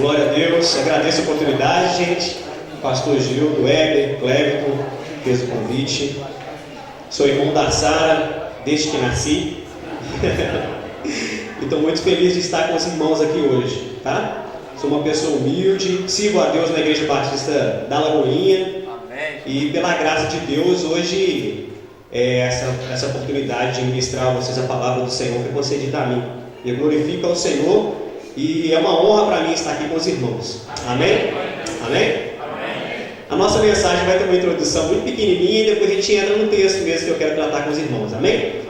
Glória a Deus, agradeço a oportunidade, gente. Pastor Gildo, Weber, Cleverton, fez o convite. Sou irmão da Sara desde que nasci. E estou muito feliz de estar com os irmãos aqui hoje, tá? Sou uma pessoa humilde, sirvo a Deus na Igreja Batista da Lagoinha. Amém. E pela graça de Deus, hoje essa oportunidade de ministrar a vocês a palavra do Senhor foi concedida a mim. Eu glorifico ao Senhor e é uma honra para mim estar aqui com os irmãos. Amém? Amém? A nossa mensagem vai ter uma introdução muito pequenininha e depois a gente entra no texto mesmo que eu quero tratar com os irmãos. Amém?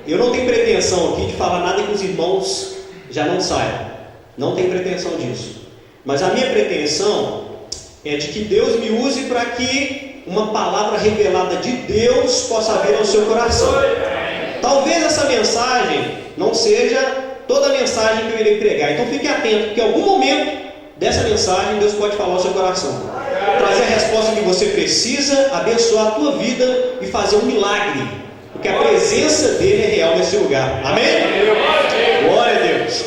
Eu não tenho pretensão aqui de falar nada que os irmãos já não saibam. Não tenho pretensão disso. Mas a minha pretensão é de que Deus me use para que uma palavra revelada de Deus possa vir ao seu coração. Talvez essa mensagem não seja toda a mensagem que eu irei pregar. Então fique atento, porque em algum momento dessa mensagem Deus pode falar ao seu coração, trazer a resposta que você precisa, abençoar a tua vida e fazer um milagre, porque a presença dele é real nesse lugar. Amém? Glória a Deus.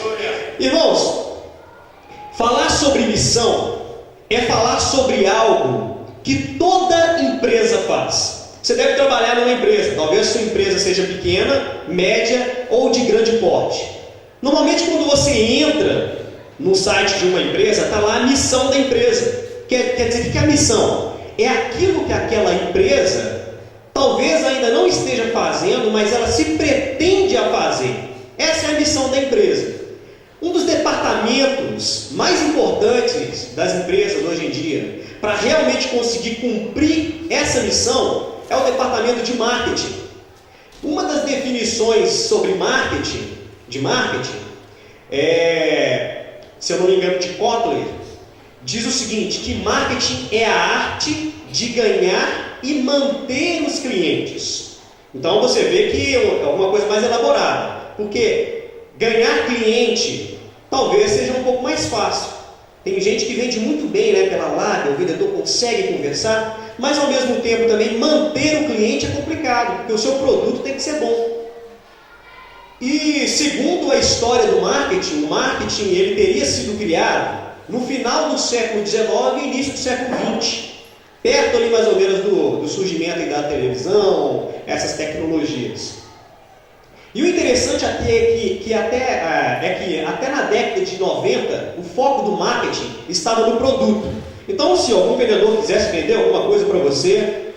Irmãos, falar sobre missão é falar sobre algo que toda empresa faz. Você deve trabalhar numa empresa, talvez sua empresa seja pequena, média ou de grande porte. Normalmente quando você entra no site de uma empresa, está lá a missão da empresa. Quer dizer, o que é a missão? É aquilo que aquela empresa talvez ainda não esteja fazendo, mas ela se pretende a fazer. Essa é a missão da empresa. Um dos departamentos mais importantes das empresas hoje em dia, para realmente conseguir cumprir essa missão, é o departamento de marketing. Uma das definições sobre marketing, se eu não me engano, de Kotler, diz o seguinte, que marketing é a arte de ganhar e manter os clientes. Então você vê que é alguma coisa mais elaborada, porque ganhar cliente talvez seja um pouco mais fácil. Tem gente que vende muito bem, né, pela lábia, o vendedor consegue conversar, mas ao mesmo tempo também manter o cliente é complicado, porque o seu produto tem que ser bom. E segundo a história do marketing, o marketing ele teria sido criado no final do século XIX e início do século XX, perto ali mais ou menos do surgimento da televisão, essas tecnologias. E o interessante é que até na década de 90, o foco do marketing estava no produto. Então, se algum vendedor quisesse vender alguma coisa para você,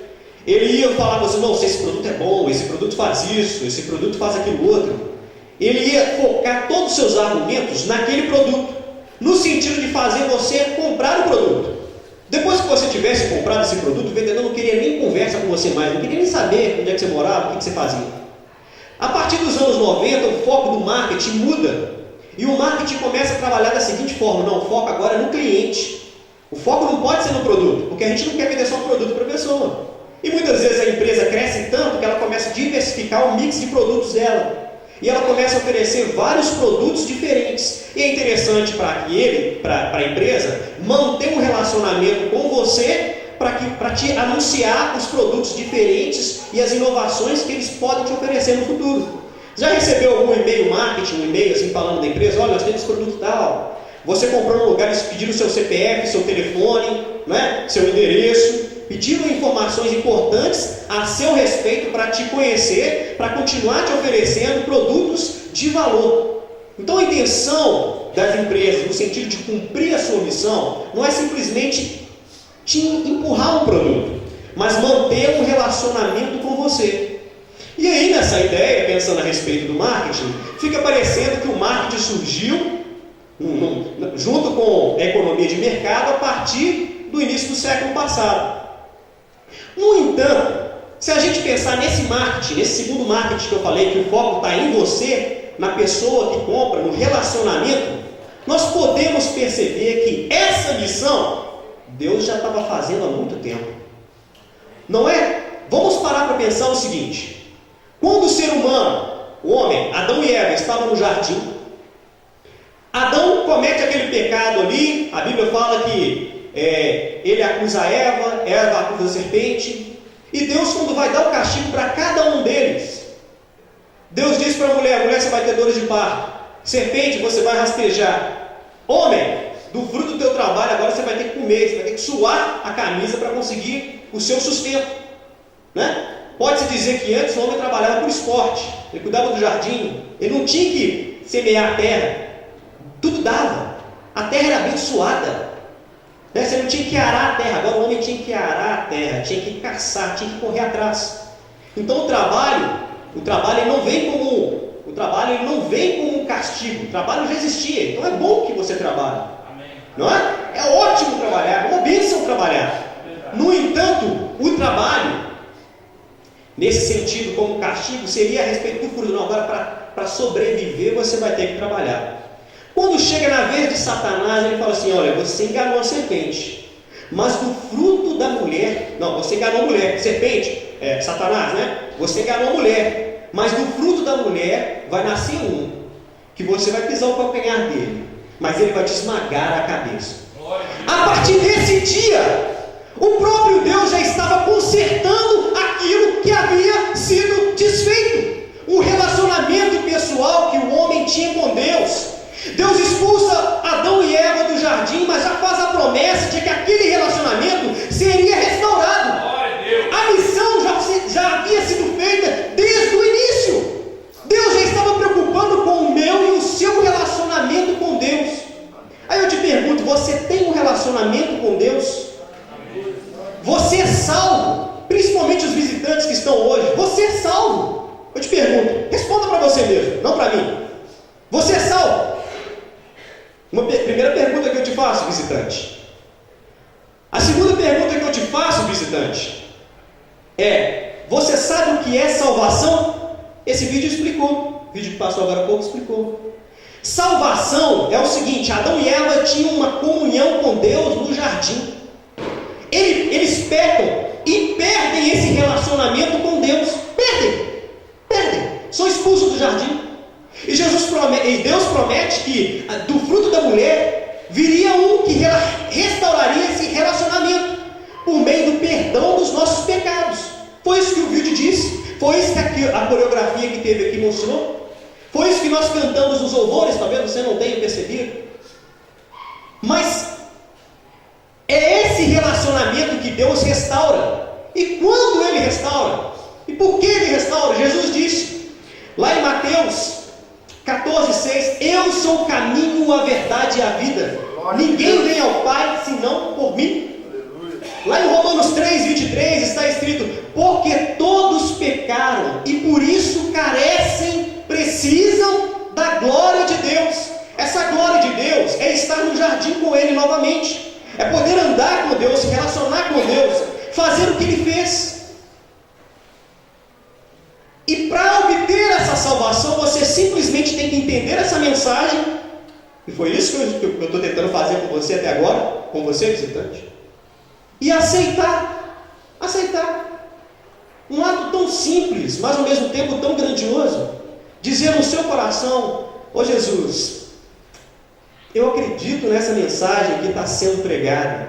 ele ia falar para você, não, esse produto é bom, esse produto faz isso, esse produto faz aquilo outro. Ele ia focar todos os seus argumentos naquele produto, no sentido de fazer você comprar o produto. Depois que você tivesse comprado esse produto, o vendedor não queria nem conversa com você mais, não queria nem saber onde é que você morava, o que você fazia. A partir dos anos 90, o foco do marketing muda. E o marketing começa a trabalhar da seguinte forma, não, o foco agora é no cliente. O foco não pode ser no produto, porque a gente não quer vender só um produto para a pessoa. E muitas vezes a empresa cresce tanto que ela começa a diversificar o mix de produtos dela. E ela começa a oferecer vários produtos diferentes. E é interessante para a empresa manter um relacionamento com você para te anunciar os produtos diferentes e as inovações que eles podem te oferecer no futuro. Já recebeu algum e-mail marketing, um e-mail assim falando da empresa? Olha, nós temos produto tal. Você comprou num lugar, eles pediram seu CPF, seu telefone, né? Seu endereço. Pediram informações importantes a seu respeito para te conhecer, para continuar te oferecendo produtos de valor. Então a intenção das empresas, no sentido de cumprir a sua missão, não é simplesmente te empurrar um produto, mas manter um relacionamento com você. E aí nessa ideia, pensando a respeito do marketing, fica parecendo que o marketing surgiu junto com a economia de mercado a partir do início do século passado. No entanto, se a gente pensar nesse marketing, nesse segundo marketing que eu falei, que o foco está em você, na pessoa que compra, no relacionamento, nós podemos perceber que essa missão Deus já estava fazendo há muito tempo. Não é? Vamos parar para pensar o seguinte: quando o ser humano, o homem, Adão e Eva, estavam no jardim, Adão comete aquele pecado ali, a Bíblia fala que ele acusa a Eva, Eva acusa a serpente, e Deus, quando vai dar o castigo para cada um deles, Deus diz para a mulher, você vai ter dores de parto, serpente, você vai rastejar, homem, do fruto do teu trabalho agora você vai ter que comer, você vai ter que suar a camisa para conseguir o seu sustento, né? Pode-se dizer que antes o homem trabalhava por esporte, ele cuidava do jardim, ele não tinha que semear a terra, tudo dava, a terra era abençoada, né? Você não tinha que arar a terra, agora o homem tinha que arar a terra, tinha que caçar, tinha que correr atrás. Então o trabalho ele não vem como um castigo, o trabalho já existia, então é bom que você trabalhe, não é? É ótimo trabalhar, é uma bênção trabalhar. No entanto, o trabalho, nesse sentido, como castigo, seria a respeito do fruto. Não, agora para sobreviver você vai ter que trabalhar. Quando chega na vez de Satanás, ele fala assim: olha, você enganou a serpente, mas do fruto da mulher, não, você enganou a mulher, serpente, Satanás, né? Você enganou a mulher, mas do fruto da mulher vai nascer um, que você vai pisar o calcanhar dele, mas ele vai te esmagar a cabeça. A partir desse dia, o próprio Deus já estava consertando aquilo que havia sido desfeito. Um relacionamento pessoal que o homem tinha com Deus. Deus expulsa Adão e Eva do jardim, mas já faz a promessa de que aquele relacionamento seria restaurado. A missão já havia sido feita desde o início. Deus já estava preocupando com o meu e o seu relacionamento com Deus. Aí eu te pergunto, você tem um relacionamento com Deus? Você é salvo? Principalmente os visitantes que estão hoje. Você é salvo? Eu te pergunto, responda para você mesmo, não para mim. Você é salvo? Primeira pergunta que eu te faço, visitante. A segunda pergunta que eu te faço, visitante, você sabe o que é salvação? Esse vídeo explicou. O vídeo que passou agora há pouco explicou. Salvação é o seguinte: Adão e Eva tinham uma comunhão com Deus no jardim. Eles pecam e perdem esse relacionamento com Deus. Perdem. São expulsos do jardim. E Deus promete que do fruto da mulher viria um que restauraria esse relacionamento por meio do perdão dos nossos pecados. Foi isso que o vídeo disse. Foi isso que a coreografia que teve aqui mostrou. Foi isso que nós cantamos nos louvores. Talvez você não tenha percebido. Mas é esse relacionamento que Deus restaura. E quando Ele restaura? E por que Ele restaura? Jesus disse lá em Mateus 14,6: eu sou o caminho, a verdade e a vida. Ninguém vem ao Pai senão por mim. Lá em Romanos 3,23 está escrito: porque todos pecaram e por isso precisam da glória de Deus. Essa glória de Deus é estar no jardim com Ele novamente. É poder andar com Deus, se relacionar com Deus, fazer o que Ele fez. E para obter essa salvação, você simplesmente tem que entender essa mensagem. E foi isso que eu estou tentando fazer com você até agora, com você, visitante. E aceitar. Um ato tão simples, mas ao mesmo tempo tão grandioso. Dizer no seu coração: ô Jesus, eu acredito nessa mensagem que está sendo pregada.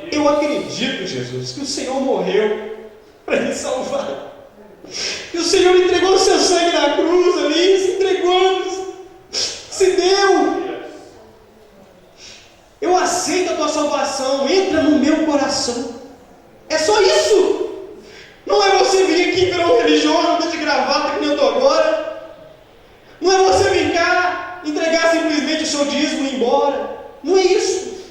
Eu acredito, Jesus, que o Senhor morreu para me salvar. E o Senhor entregou o seu sangue na cruz ali, se entregou, se deu. Eu aceito a tua salvação, entra no meu coração. É só isso. Não é você vir aqui para um religioso, de gravata que nem eu estou agora. Não é você vir cá, entregar simplesmente o seu dízimo e ir embora. Não é isso.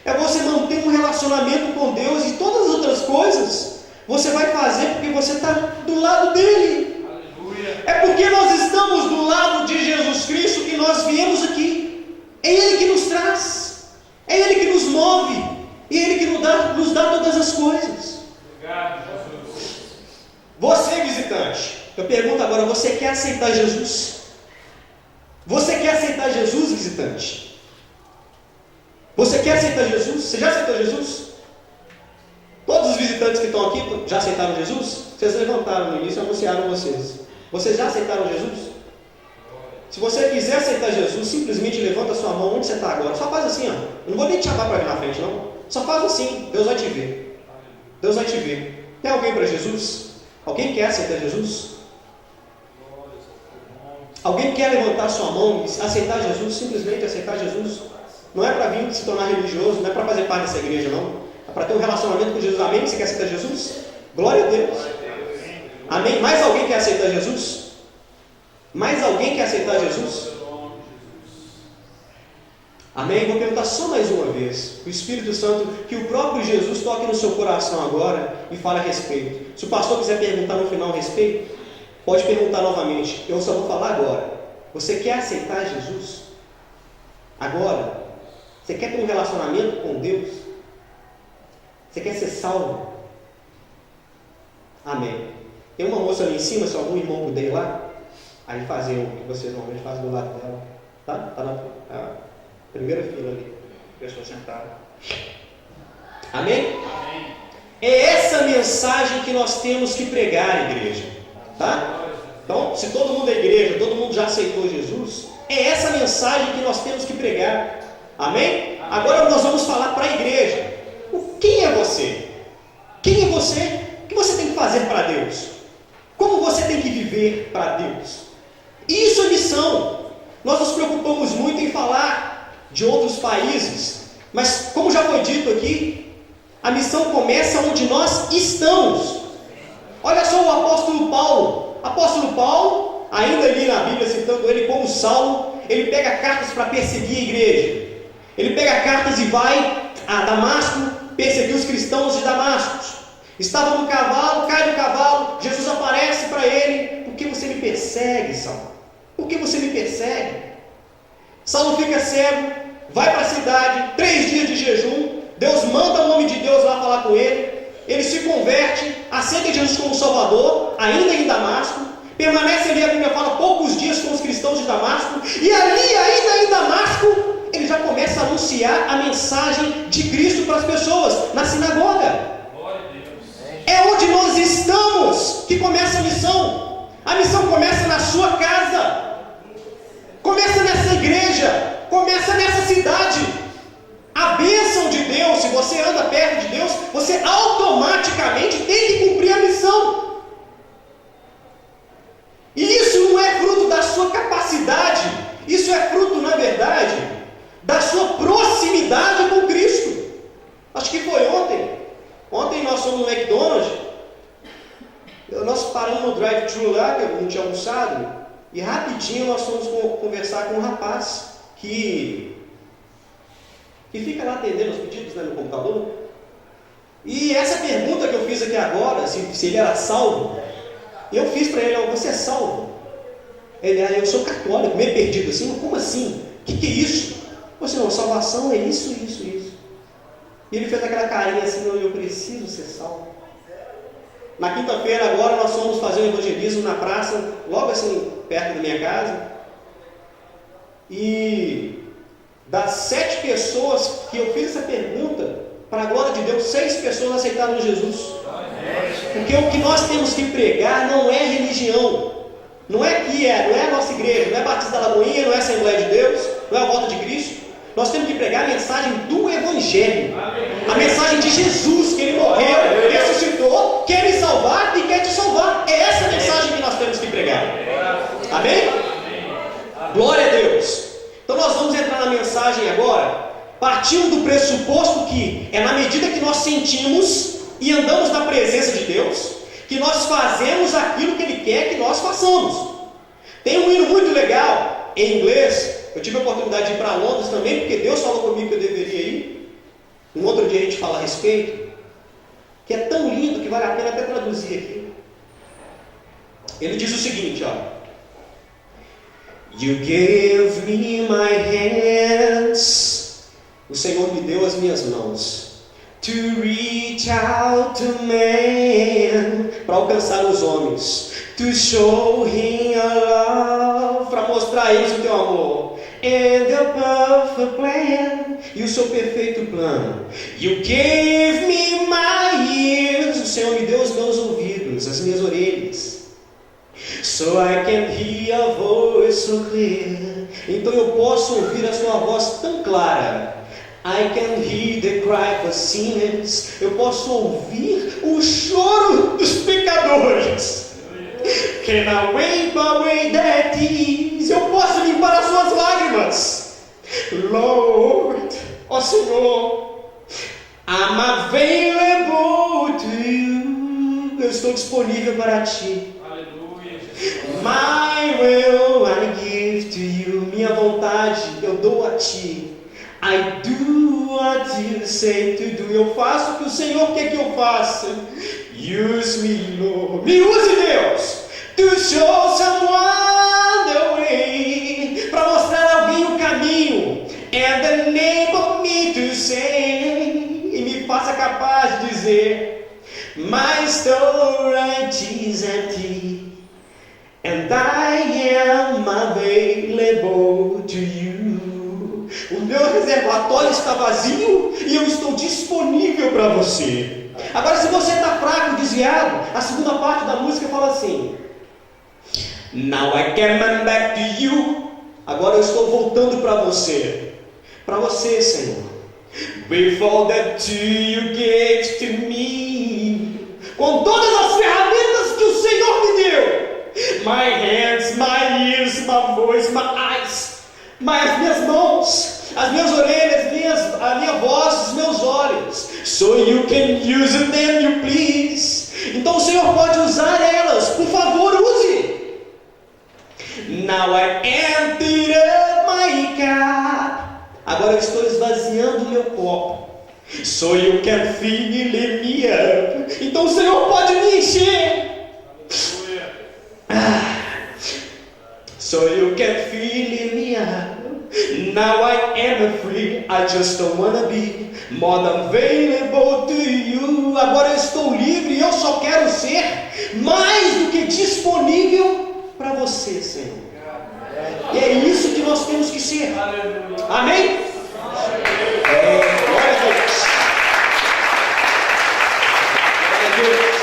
É você manter um relacionamento com Deus, e todas as outras coisas você vai fazer porque você está do lado dele. Aleluia. É porque nós estamos do lado de Jesus Cristo que nós viemos aqui. É Ele que nos traz, é Ele que nos move, e é Ele que nos dá todas as coisas. Obrigado, Jesus. Você, visitante, eu pergunto agora: você quer aceitar Jesus? Você quer aceitar Jesus, visitante? Você quer aceitar Jesus? Você já aceitou Jesus? Todos os visitantes que estão aqui já aceitaram Jesus? Vocês levantaram no início e anunciaram vocês. Vocês já aceitaram Jesus? Se você quiser aceitar Jesus, simplesmente levanta a sua mão onde você está agora. Só faz assim, ó. Eu não vou nem te chamar para vir na frente, não. Só faz assim, Deus vai te ver. Deus vai te ver. Tem alguém para Jesus? Alguém quer aceitar Jesus? Alguém quer levantar sua mão e aceitar Jesus? Simplesmente aceitar Jesus? Não é para vir se tornar religioso, não é para fazer parte dessa igreja, não. É para ter um relacionamento com Jesus. Amém? Você quer aceitar Jesus? Glória a Deus. Amém? Mais alguém quer aceitar Jesus? Mais alguém quer aceitar Jesus? Amém? Vou perguntar só mais uma vez. O Espírito Santo, que o próprio Jesus toque no seu coração agora e fale a respeito. Se o pastor quiser perguntar no final a respeito, pode perguntar novamente. Eu só vou falar agora. Você quer aceitar Jesus? Agora? Você quer ter um relacionamento com Deus? Você quer ser salvo? Amém. Tem uma moça ali em cima, se algum irmão puder ir lá, aí fazer o que vocês normalmente fazem do lado dela. Tá? Tá na primeira fila ali. Pessoa sentada. Amém? Amém? É essa mensagem que nós temos que pregar, igreja. Tá? Então, se todo mundo é igreja, todo mundo já aceitou Jesus, é essa mensagem que nós temos que pregar. Amém? Agora nós vamos falar para a igreja. Quem é você? Quem é você? O que você tem que fazer para Deus? Como você tem que viver para Deus? Isso é missão. Nós nos preocupamos muito em falar de outros países, mas como já foi dito aqui, a missão começa onde nós estamos. Olha só o apóstolo Paulo. Apóstolo Paulo, ainda ali na Bíblia citando ele como Saulo, ele pega cartas para perseguir a igreja. Ele pega cartas e vai a Damasco perseguir os cristãos de Damasco. Estava no cavalo, cai do cavalo, Jesus aparece para ele. Por que você me persegue, Saulo? Por que você me persegue? Saulo fica cego, vai para a cidade, 3 dias de jejum. Deus manda o nome de Deus lá falar com ele. Ele se converte, aceita Jesus como Salvador, ainda em Damasco. Permanece ali, a Bíblia fala, poucos dias com os cristãos de Damasco. E ali, ainda em Damasco, ele já começa a anunciar a mensagem de Cristo para as pessoas, na sinagoga. É onde nós estamos que começa a missão. A missão começa na sua casa, começa nessa igreja, começa nessa cidade. A bênção de Deus, se você anda perto de Deus, você automaticamente tem que cumprir a missão. E isso não é fruto da sua capacidade, isso é fruto, na verdade, da sua proximidade com Cristo. Acho que foi ontem. Ontem nós fomos no McDonald's. Nós paramos no drive-thru lá, que eu não tinha almoçado, e rapidinho nós fomos conversar com um rapaz que fica lá atendendo os pedidos, né, no computador. E essa pergunta que eu fiz aqui agora, se ele era salvo, eu fiz para ele: você é salvo? Ele: eu sou católico, meio perdido assim. Como assim? O que é isso? Você não, salvação é isso. E ele fez aquela carinha assim: eu preciso ser salvo. Na quinta-feira agora nós fomos fazer um evangelismo na praça, logo assim, perto da minha casa. E das 7 pessoas que eu fiz essa pergunta, para a glória de Deus, 6 pessoas aceitaram Jesus. Porque o que nós temos que pregar não é religião. Não é a nossa igreja, não é Batista da Lagoinha, não é a Assembleia de Deus, não é a Volta de Cristo. Nós temos que pregar a mensagem do Evangelho. A mensagem de Jesus, que Ele morreu, ressuscitou, quer me salvar e quer te salvar. É essa a mensagem que nós temos que pregar. Amém? Glória a Deus. Então nós vamos entrar na mensagem agora, partindo do pressuposto que é na medida que nós sentimos e andamos na presença de Deus, que nós fazemos aquilo que Ele quer que nós façamos. Tem um hino muito legal, em inglês. Eu tive a oportunidade de ir para Londres também, porque Deus falou comigo que eu deveria ir. Um outro dia a gente fala a respeito, que é tão lindo que vale a pena até traduzir aqui. Ele diz o seguinte, ó: You gave me my hands. O Senhor me deu as minhas mãos. To reach out to man. Para alcançar os homens. To show him a love. Para mostrar a eles o teu amor. And the perfect plan. E o seu perfeito plano. You gave me my ears. O Senhor me deu os meus ouvidos, as minhas orelhas. So I can hear a voice so clear. Então eu posso ouvir a sua voz tão clara. I can hear the cry for sinners. Eu posso ouvir o choro dos pecadores. Can I wipe away their tears? Eu posso limpar as suas lágrimas. Lord, ó Senhor, I'm available to you. Eu estou disponível para ti. Aleluia. My will I give to you. Minha vontade eu dou a ti. I do what you say to do. Eu faço o que o Senhor quer que eu faça. Use me, Lord. Me use, Deus, to show someone the way. Para mostrar alguém o caminho. And the name of me to say. E me faça capaz de dizer: My storage is empty, and I am available to you. O meu reservatório está vazio e eu estou disponível para você. Agora, se você está fraco, desviado, a segunda parte da música fala assim: Now I come back to you. Agora eu estou voltando para você. Para você, Senhor. With all that you gave to me. Com todas as ferramentas que o Senhor me deu. My hands, my ears, my voice, my eyes. As minhas mãos, as minhas orelhas, a minha voz, os meus olhos. So you can use them, you please. Então o Senhor pode usar elas. Por favor, use. Now I emptied up my cup. Agora eu estou esvaziando o meu copo. So you can fill me up. Então o Senhor pode me encher. So you can fill me up. Now I am free. I just don't wanna be more than available to you. Agora eu estou livre e eu só quero ser mais do que disponível para você, Senhor. E é isso que nós temos que ser. Amém? Glória a Deus. Glória a Deus.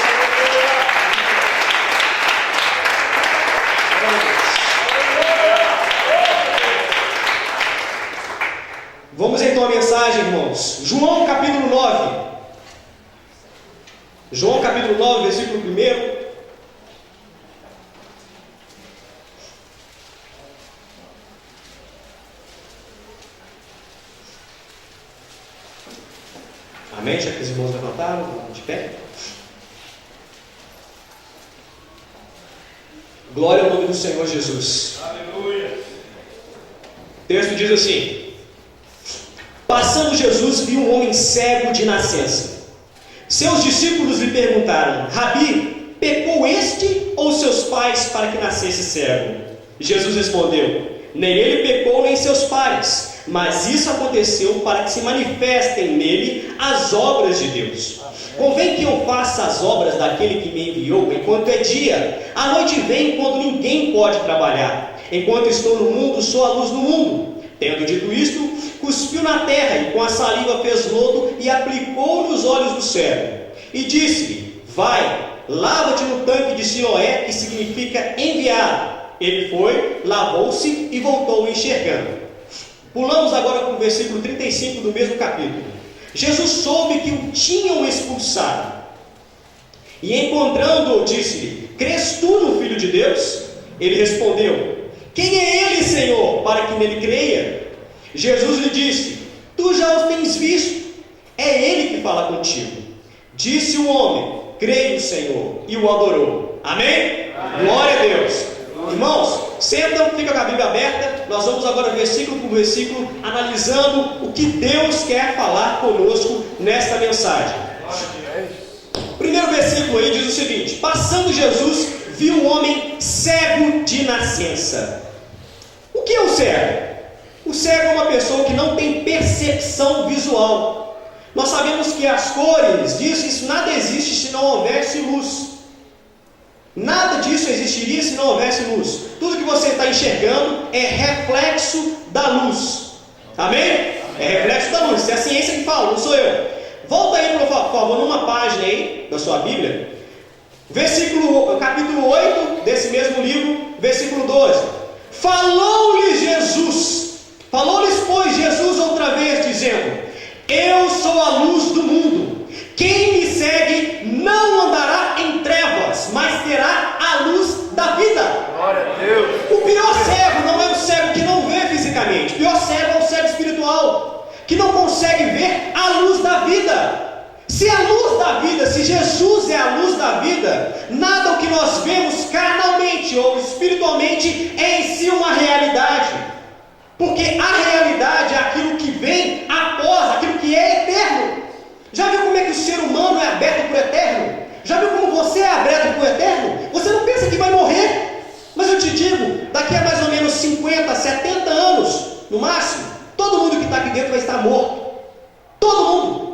Vamos então à mensagem, irmãos. João capítulo 9. João capítulo 9, versículo 1. Amém? Já que os irmãos levantaram, de pé. Glória ao nome do Senhor Jesus. Aleluia. O texto diz assim: Passando Jesus, viu um homem cego de nascença. Seus discípulos lhe perguntaram: Rabi, pecou este ou seus pais para que nascesse cego? Jesus respondeu: Nem ele pecou, nem seus pais, mas isso aconteceu para que se manifestem nele as obras de Deus. Convém que eu faça as obras daquele que me enviou enquanto é dia. A noite vem quando ninguém pode trabalhar. Enquanto estou no mundo, sou a luz do mundo. Tendo dito isto, cuspiu na terra e com a saliva fez lodo e aplicou nos olhos do cego. E disse-lhe: Vai, lava-te no tanque de Siloé, que significa enviado. Ele foi, lavou-se e voltou enxergando. Pulamos agora para o versículo 35 do mesmo capítulo. Jesus soube que o tinham expulsado. E encontrando-o, disse-lhe: Crês tu no Filho de Deus? Ele respondeu: Quem é ele, Senhor, para que nele creia? Jesus lhe disse: Tu já o tens visto, é ele que fala contigo. Disse o homem: Creio, Senhor, e o adorou. Amém? Amém. Glória a Deus. Irmãos, sentam, fica com a Bíblia aberta. Nós vamos agora versículo por versículo, analisando o que Deus quer falar conosco nesta mensagem. O primeiro versículo aí diz o seguinte: Passando Jesus, viu um homem cego de nascença. O que é o cego? O cego é uma pessoa que não tem percepção visual. Nós sabemos que as cores disso, isso nada existe se não houvesse luz. Nada disso existiria se não houvesse luz. Tudo que você está enxergando é reflexo da luz. Amém? É reflexo da luz. Isso é a ciência que fala, não sou eu. Volta aí, por favor, numa página aí da sua Bíblia. Capítulo 8 desse mesmo livro, versículo 12. Falou-lhes, pois, Jesus outra vez, dizendo: Eu sou a luz do mundo. Quem me segue não andará em trevas, mas terá a luz da vida. Glória a Deus. O pior cego não é o cego que não vê fisicamente. O pior cego é o cego consegue ver a luz da vida. Se a luz da vida, se Jesus é a luz da vida, nada o que nós vemos carnalmente ou espiritualmente é em si uma realidade. Porque a realidade é aquilo que vem após, aquilo que é eterno. Já viu como é que o ser humano é aberto para o eterno? Já viu como você é aberto para o eterno? Você não pensa que vai morrer. Mas eu te digo, daqui a mais ou menos 50, 70 anos, no máximo, todo mundo que está aqui dentro vai estar morto. Todo mundo.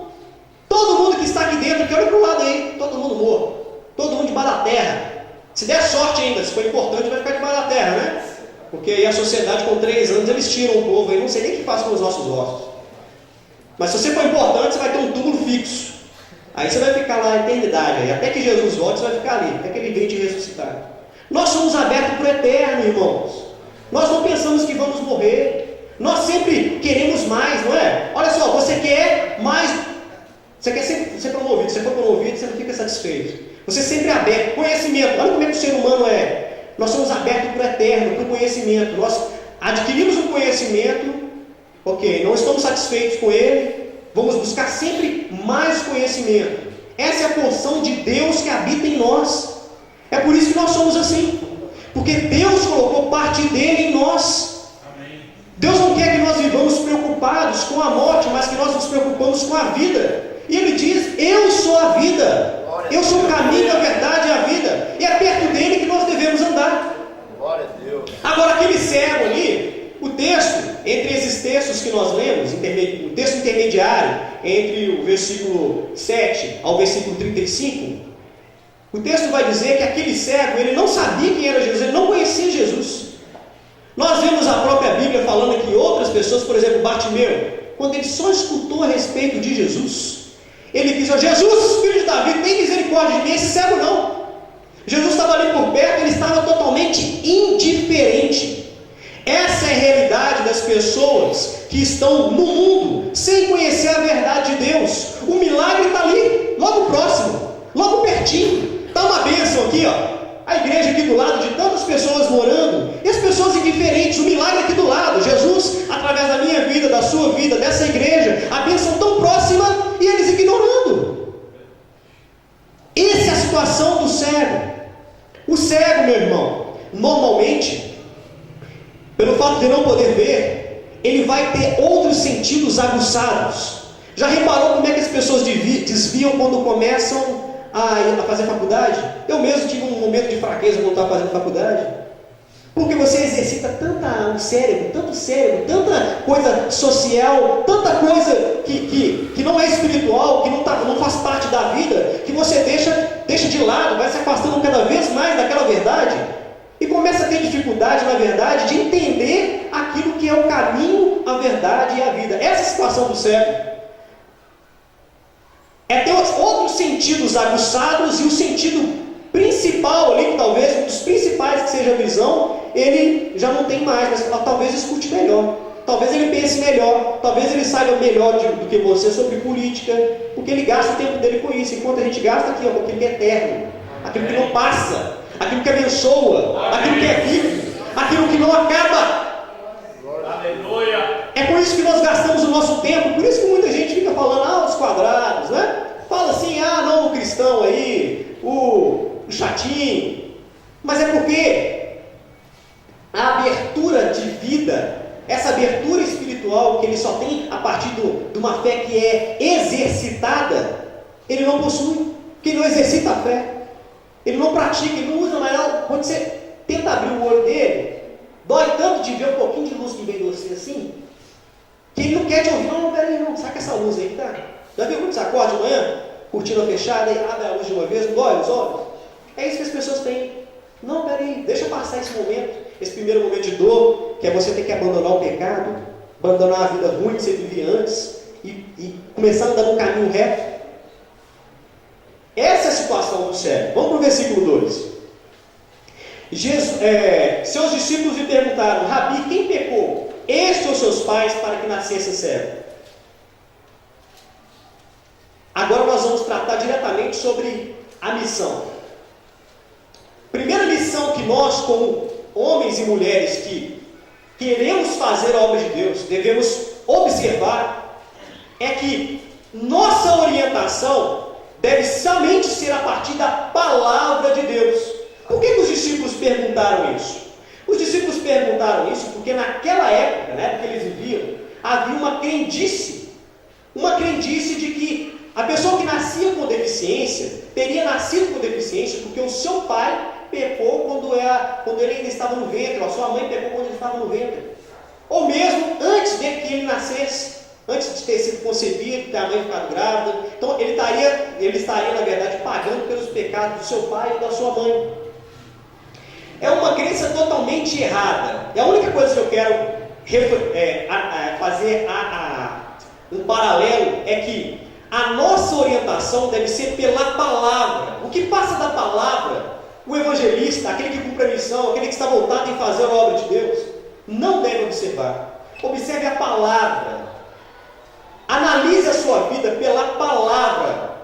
Todo mundo que está aqui dentro, que olha para o lado aí, todo mundo morto. Todo mundo debaixo da terra. Se der sorte ainda, se for importante, vai ficar debaixo da terra, né? Porque aí a sociedade com 3 anos, eles tiram o povo aí, não sei nem o que faz com os nossos ossos. Mas se você for importante, você vai ter um túmulo fixo. Aí você vai ficar lá a eternidade. Aí até que Jesus volte, você vai ficar ali, até que ele venha te ressuscitar. Nós somos abertos para o eterno, irmãos. Nós não pensamos que vamos morrer. Nós sempre queremos mais, não é? Olha só, você quer mais. Você quer sempre ser promovido. Se você for promovido, você não fica satisfeito. Você sempre é aberto. Conhecimento. Olha como é que o ser humano é. Nós somos abertos para o eterno, para o conhecimento. Nós adquirimos um conhecimento. Ok, não estamos satisfeitos com ele. Vamos buscar sempre mais conhecimento. Essa é a porção de Deus que habita em nós. É por isso que nós somos assim. Porque Deus colocou parte dele em nós. Deus não quer que nós vivamos preocupados com a morte, mas que nós nos preocupamos com a vida. E ele diz, eu sou a vida. Eu sou o caminho, a verdade e a vida. E é perto dele que nós devemos andar. Glória a Deus. Agora aquele cego ali, o texto, entre esses textos que nós lemos, o texto intermediário, entre o versículo 7 ao versículo 35, o texto vai dizer que aquele cego, ele não sabia quem era Jesus, ele não conhecia Jesus. Nós vemos a própria Bíblia falando que outras pessoas, por exemplo, Bartimeu, quando ele só escutou a respeito de Jesus, ele disse, Jesus, filho de Davi, tem misericórdia de mim, esse cego não. Jesus estava ali por perto, ele estava totalmente indiferente. Essa é a realidade das pessoas que estão no mundo, sem conhecer a verdade de Deus. O milagre está ali, logo próximo, logo pertinho. Está uma bênção aqui, ó. A igreja aqui do lado, de tantas pessoas morando, e as pessoas indiferentes, o milagre aqui do lado, Jesus, através da minha vida, da sua vida, dessa igreja, a bênção tão próxima, e eles ignorando. Essa é a situação do cego. O cego, meu irmão, normalmente, pelo fato de não poder ver, ele vai ter outros sentidos aguçados. Já reparou como é que as pessoas desviam quando começam a fazer faculdade? Eu mesmo tive um momento de fraqueza quando estava fazendo faculdade, porque você exercita tanto cérebro, tanta coisa social, tanta coisa que não é espiritual, que não faz parte da vida, que você deixa de lado, vai se afastando cada vez mais daquela verdade, e começa a ter dificuldade, na verdade, de entender aquilo que é o caminho, a verdade e a vida. Essa é a situação do cego. É ter outros sentidos aguçados, e o sentido principal ali, talvez um dos principais que seja a visão, ele já não tem mais, mas talvez escute melhor, talvez ele pense melhor, talvez ele saiba melhor do que você sobre política, porque ele gasta o tempo dele com isso, enquanto a gente gasta aqui, com aquilo que é eterno, aquilo que não passa, aquilo que abençoa, aquilo que é vivo, aquilo que não acaba. É por isso que nós gastamos o nosso tempo, por isso que muita gente fica falando, os quadrados, né? Fala assim, não, o cristão aí, o chatinho. Mas é porque a abertura de vida, essa abertura espiritual que ele só tem a partir de uma fé que é exercitada, ele não possui, porque ele não exercita a fé, ele não pratica, ele não usa mais nada. Quando você tenta abrir o olho dele, dói tanto de ver um pouquinho de luz que vem de você assim, que ele não quer te ouvir. Não, peraí, não, saca essa luz aí, tá? Já viu quando você acorda de manhã, cortina fechada, e abre a luz de uma vez, não dói os olhos? É isso que as pessoas têm. Não, peraí, deixa passar esse momento, esse primeiro momento de dor, que é você ter que abandonar o pecado, abandonar a vida ruim que você vivia antes, e começar a andar no caminho reto. Essa é a situação do cego. Vamos para o versículo 2. Seus discípulos lhe perguntaram, Rabi, quem pecou? Este ou seus pais para que nascesse cego? Agora nós vamos tratar diretamente sobre a missão. Primeira lição que nós, como homens e mulheres que queremos fazer a obra de Deus, devemos observar é que nossa orientação deve somente ser a partir da palavra de Deus. Por que os discípulos perguntaram isso? Os discípulos perguntaram isso porque naquela época, na época que eles viviam, havia uma crendice de que a pessoa que nascia com deficiência, teria nascido com deficiência porque o seu pai pecou quando ele ainda estava no ventre, ou a sua mãe pecou quando ele estava no ventre. Ou mesmo antes de que ele nascesse, antes de ter sido concebido, ter a mãe ficado grávida. Então ele estaria, na verdade, pagando pelos pecados do seu pai ou da sua mãe. É uma crença totalmente errada. E a única coisa que eu quero fazer um paralelo é que a nossa orientação deve ser pela palavra. O que passa da palavra, o evangelista, aquele que cumpre a missão, aquele que está voltado em fazer a obra de Deus, não deve observar. Observe a palavra. Analise a sua vida pela palavra.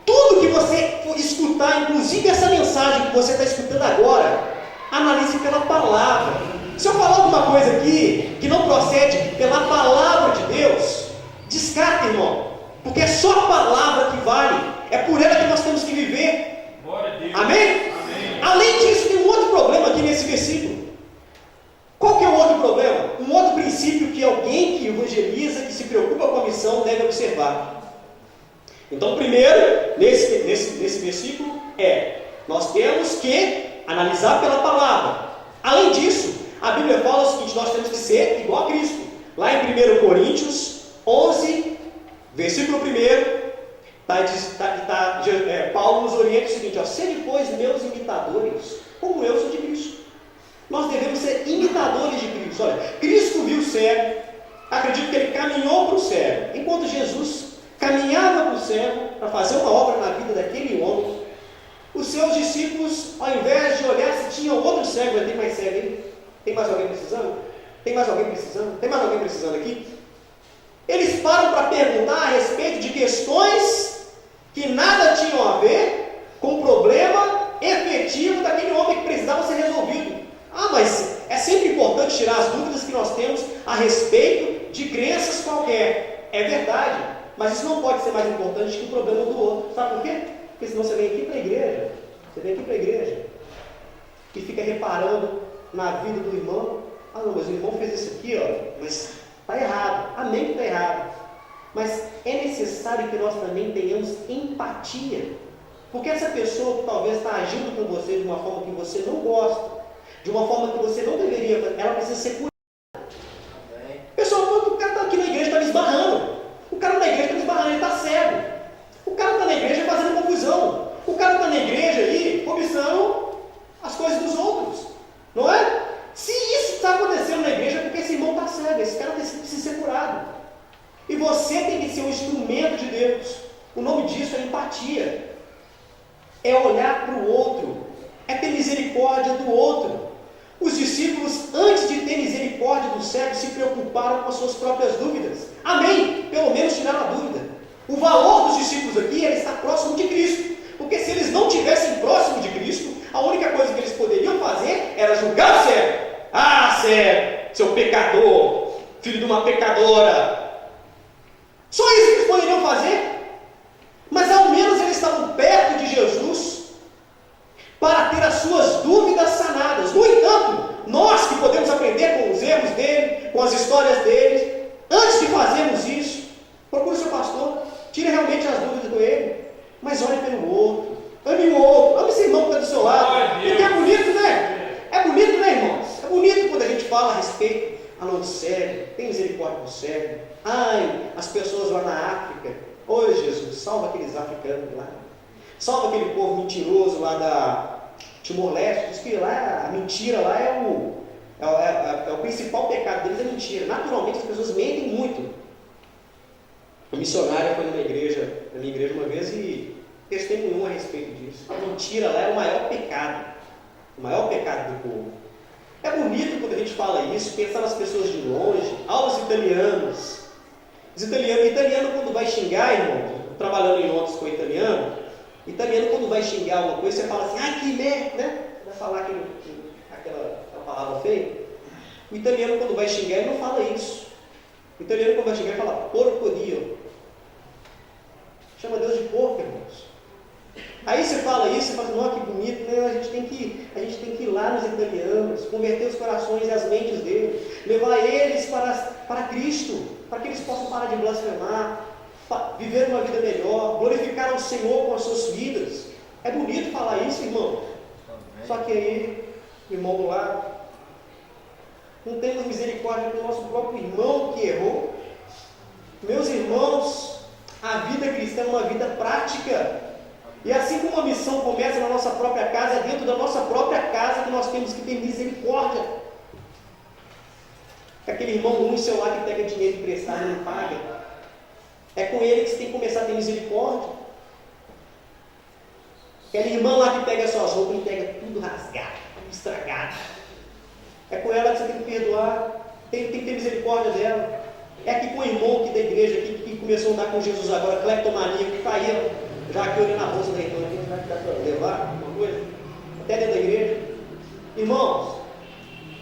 Tudo que você for escutar, inclusive essa mensagem que você está escutando agora, analise pela palavra. Se eu falar alguma coisa aqui que não procede pela palavra de Deus, descarta, irmão, porque é só a palavra que vale. É por ela que nós temos que viver. Amém? Amém? Além disso, tem um outro problema aqui nesse versículo. Qual que é o outro problema? Um outro princípio que alguém que evangeliza, que se preocupa com a missão, deve observar. Então, primeiro, nesse versículo, nós temos que analisar pela palavra. Além disso, a Bíblia fala o seguinte: nós temos que ser igual a Cristo. Lá em 1 Coríntios 11, versículo 1, Paulo nos orienta o seguinte: sede, pois, meus imitadores, como eu sou de Cristo. Nós devemos ser imitadores de Cristo. Olha, Cristo viu o cego, acredito que ele caminhou para o cego. Enquanto Jesus caminhava para o cego, para fazer uma obra na vida daquele homem, os seus discípulos, ao invés de olhar se tinha outro cego, tem mais cego aí? Tem mais alguém precisando? Tem mais alguém precisando? Tem mais alguém precisando aqui? Eles param para perguntar a respeito de questões que nada tinham a ver com o problema efetivo daquele homem que precisava ser resolvido. Mas é sempre importante tirar as dúvidas que nós temos a respeito de crenças qualquer. É verdade, mas isso não pode ser mais importante que o problema do outro. Sabe por quê? Porque senão você vem aqui para a igreja, e fica reparando na vida do irmão. Não, mas o irmão fez isso aqui, mas está errado. Amém que está errado. Mas é necessário que nós também tenhamos empatia. Porque essa pessoa que talvez está agindo com você de uma forma que você não gosta, de uma forma que você não deveria, ela precisa ser curada. Pessoal, o cara está aqui na igreja, está me esbarrando. O cara na igreja está me esbarrando, ele está cego. O cara está na igreja fazendo confusão. O cara está na igreja aí, cobiçando as coisas dos outros. Não é? Se isso está acontecendo na igreja, é porque esse irmão está cego, esse cara precisa ser curado. E você tem que ser um instrumento de Deus. O nome disso é empatia. É olhar para o outro. É ter misericórdia do outro. Os discípulos, antes de ter misericórdia do cego, se preocuparam com as suas próprias dúvidas. Amém? Pelo menos tiraram a dúvida. O valor dos discípulos aqui era estar próximo de Cristo. Porque se eles não estivessem próximo de Cristo, a única coisa que eles poderiam fazer era julgar o cego. Cego, seu pecador, filho de uma pecadora. Só isso que eles poderiam fazer. Mas ao menos eles estavam perto de Jesus para ter as suas dúvidas sanadas. No entanto, nós que podemos aprender com os erros dele, com as histórias dele, antes de fazermos isso, procure o seu pastor, tire realmente as dúvidas com ele, mas olhe pelo outro, ame o outro, ame esse irmão que está do seu lado, porque é bonito, né? É bonito, né, irmãos? É bonito quando a gente fala a respeito do cego, tem misericórdia do cego. As pessoas lá na África, Jesus, salva aqueles africanos lá. Salva aquele povo mentiroso lá da Timor-Leste. Diz que lá a mentira lá é o principal pecado deles, é mentira. Naturalmente as pessoas mentem muito. A missionária foi na minha igreja uma vez e testemunhou a respeito disso. A mentira lá é o maior pecado do povo. É bonito quando a gente fala isso, pensar nas pessoas de longe, aos italianos. Os italiano quando vai xingar, irmão, trabalhando em Londres com italiano quando vai xingar alguma coisa, você fala assim, que merda, né? Vai falar aquela palavra feia. O italiano quando vai xingar, ele não fala isso. O italiano quando vai xingar, ele fala porco dio. Chama Deus de porco, irmãos. Aí você fala isso, você fala, não, que bonito, né? A gente tem que ir lá nos italianos, converter os corações e as mentes deles, levar eles para Cristo, para que eles possam parar de blasfemar, viver uma vida melhor, glorificar ao Senhor com as suas vidas. É bonito falar isso, irmão. Só que aí, irmão do lado, não temos misericórdia do nosso próprio irmão que errou. Meus irmãos, a vida cristã é uma vida prática. E assim como a missão começa na nossa própria casa, é dentro da nossa própria casa que nós temos que ter misericórdia. Aquele irmão ruim seu lá que pega dinheiro emprestado e não paga, é com ele que você tem que começar a ter misericórdia. Aquela irmã lá que pega suas roupas e pega tudo rasgado, tudo estragado, é com ela que você tem que perdoar, tem que ter misericórdia dela. É aqui com o irmão aqui da igreja aqui, que começou a andar com Jesus agora, cleptomania, que caiu, já aqui olhando a bolsa da irmã, a gente vai dar para levar alguma coisa, até dentro da igreja. Irmãos,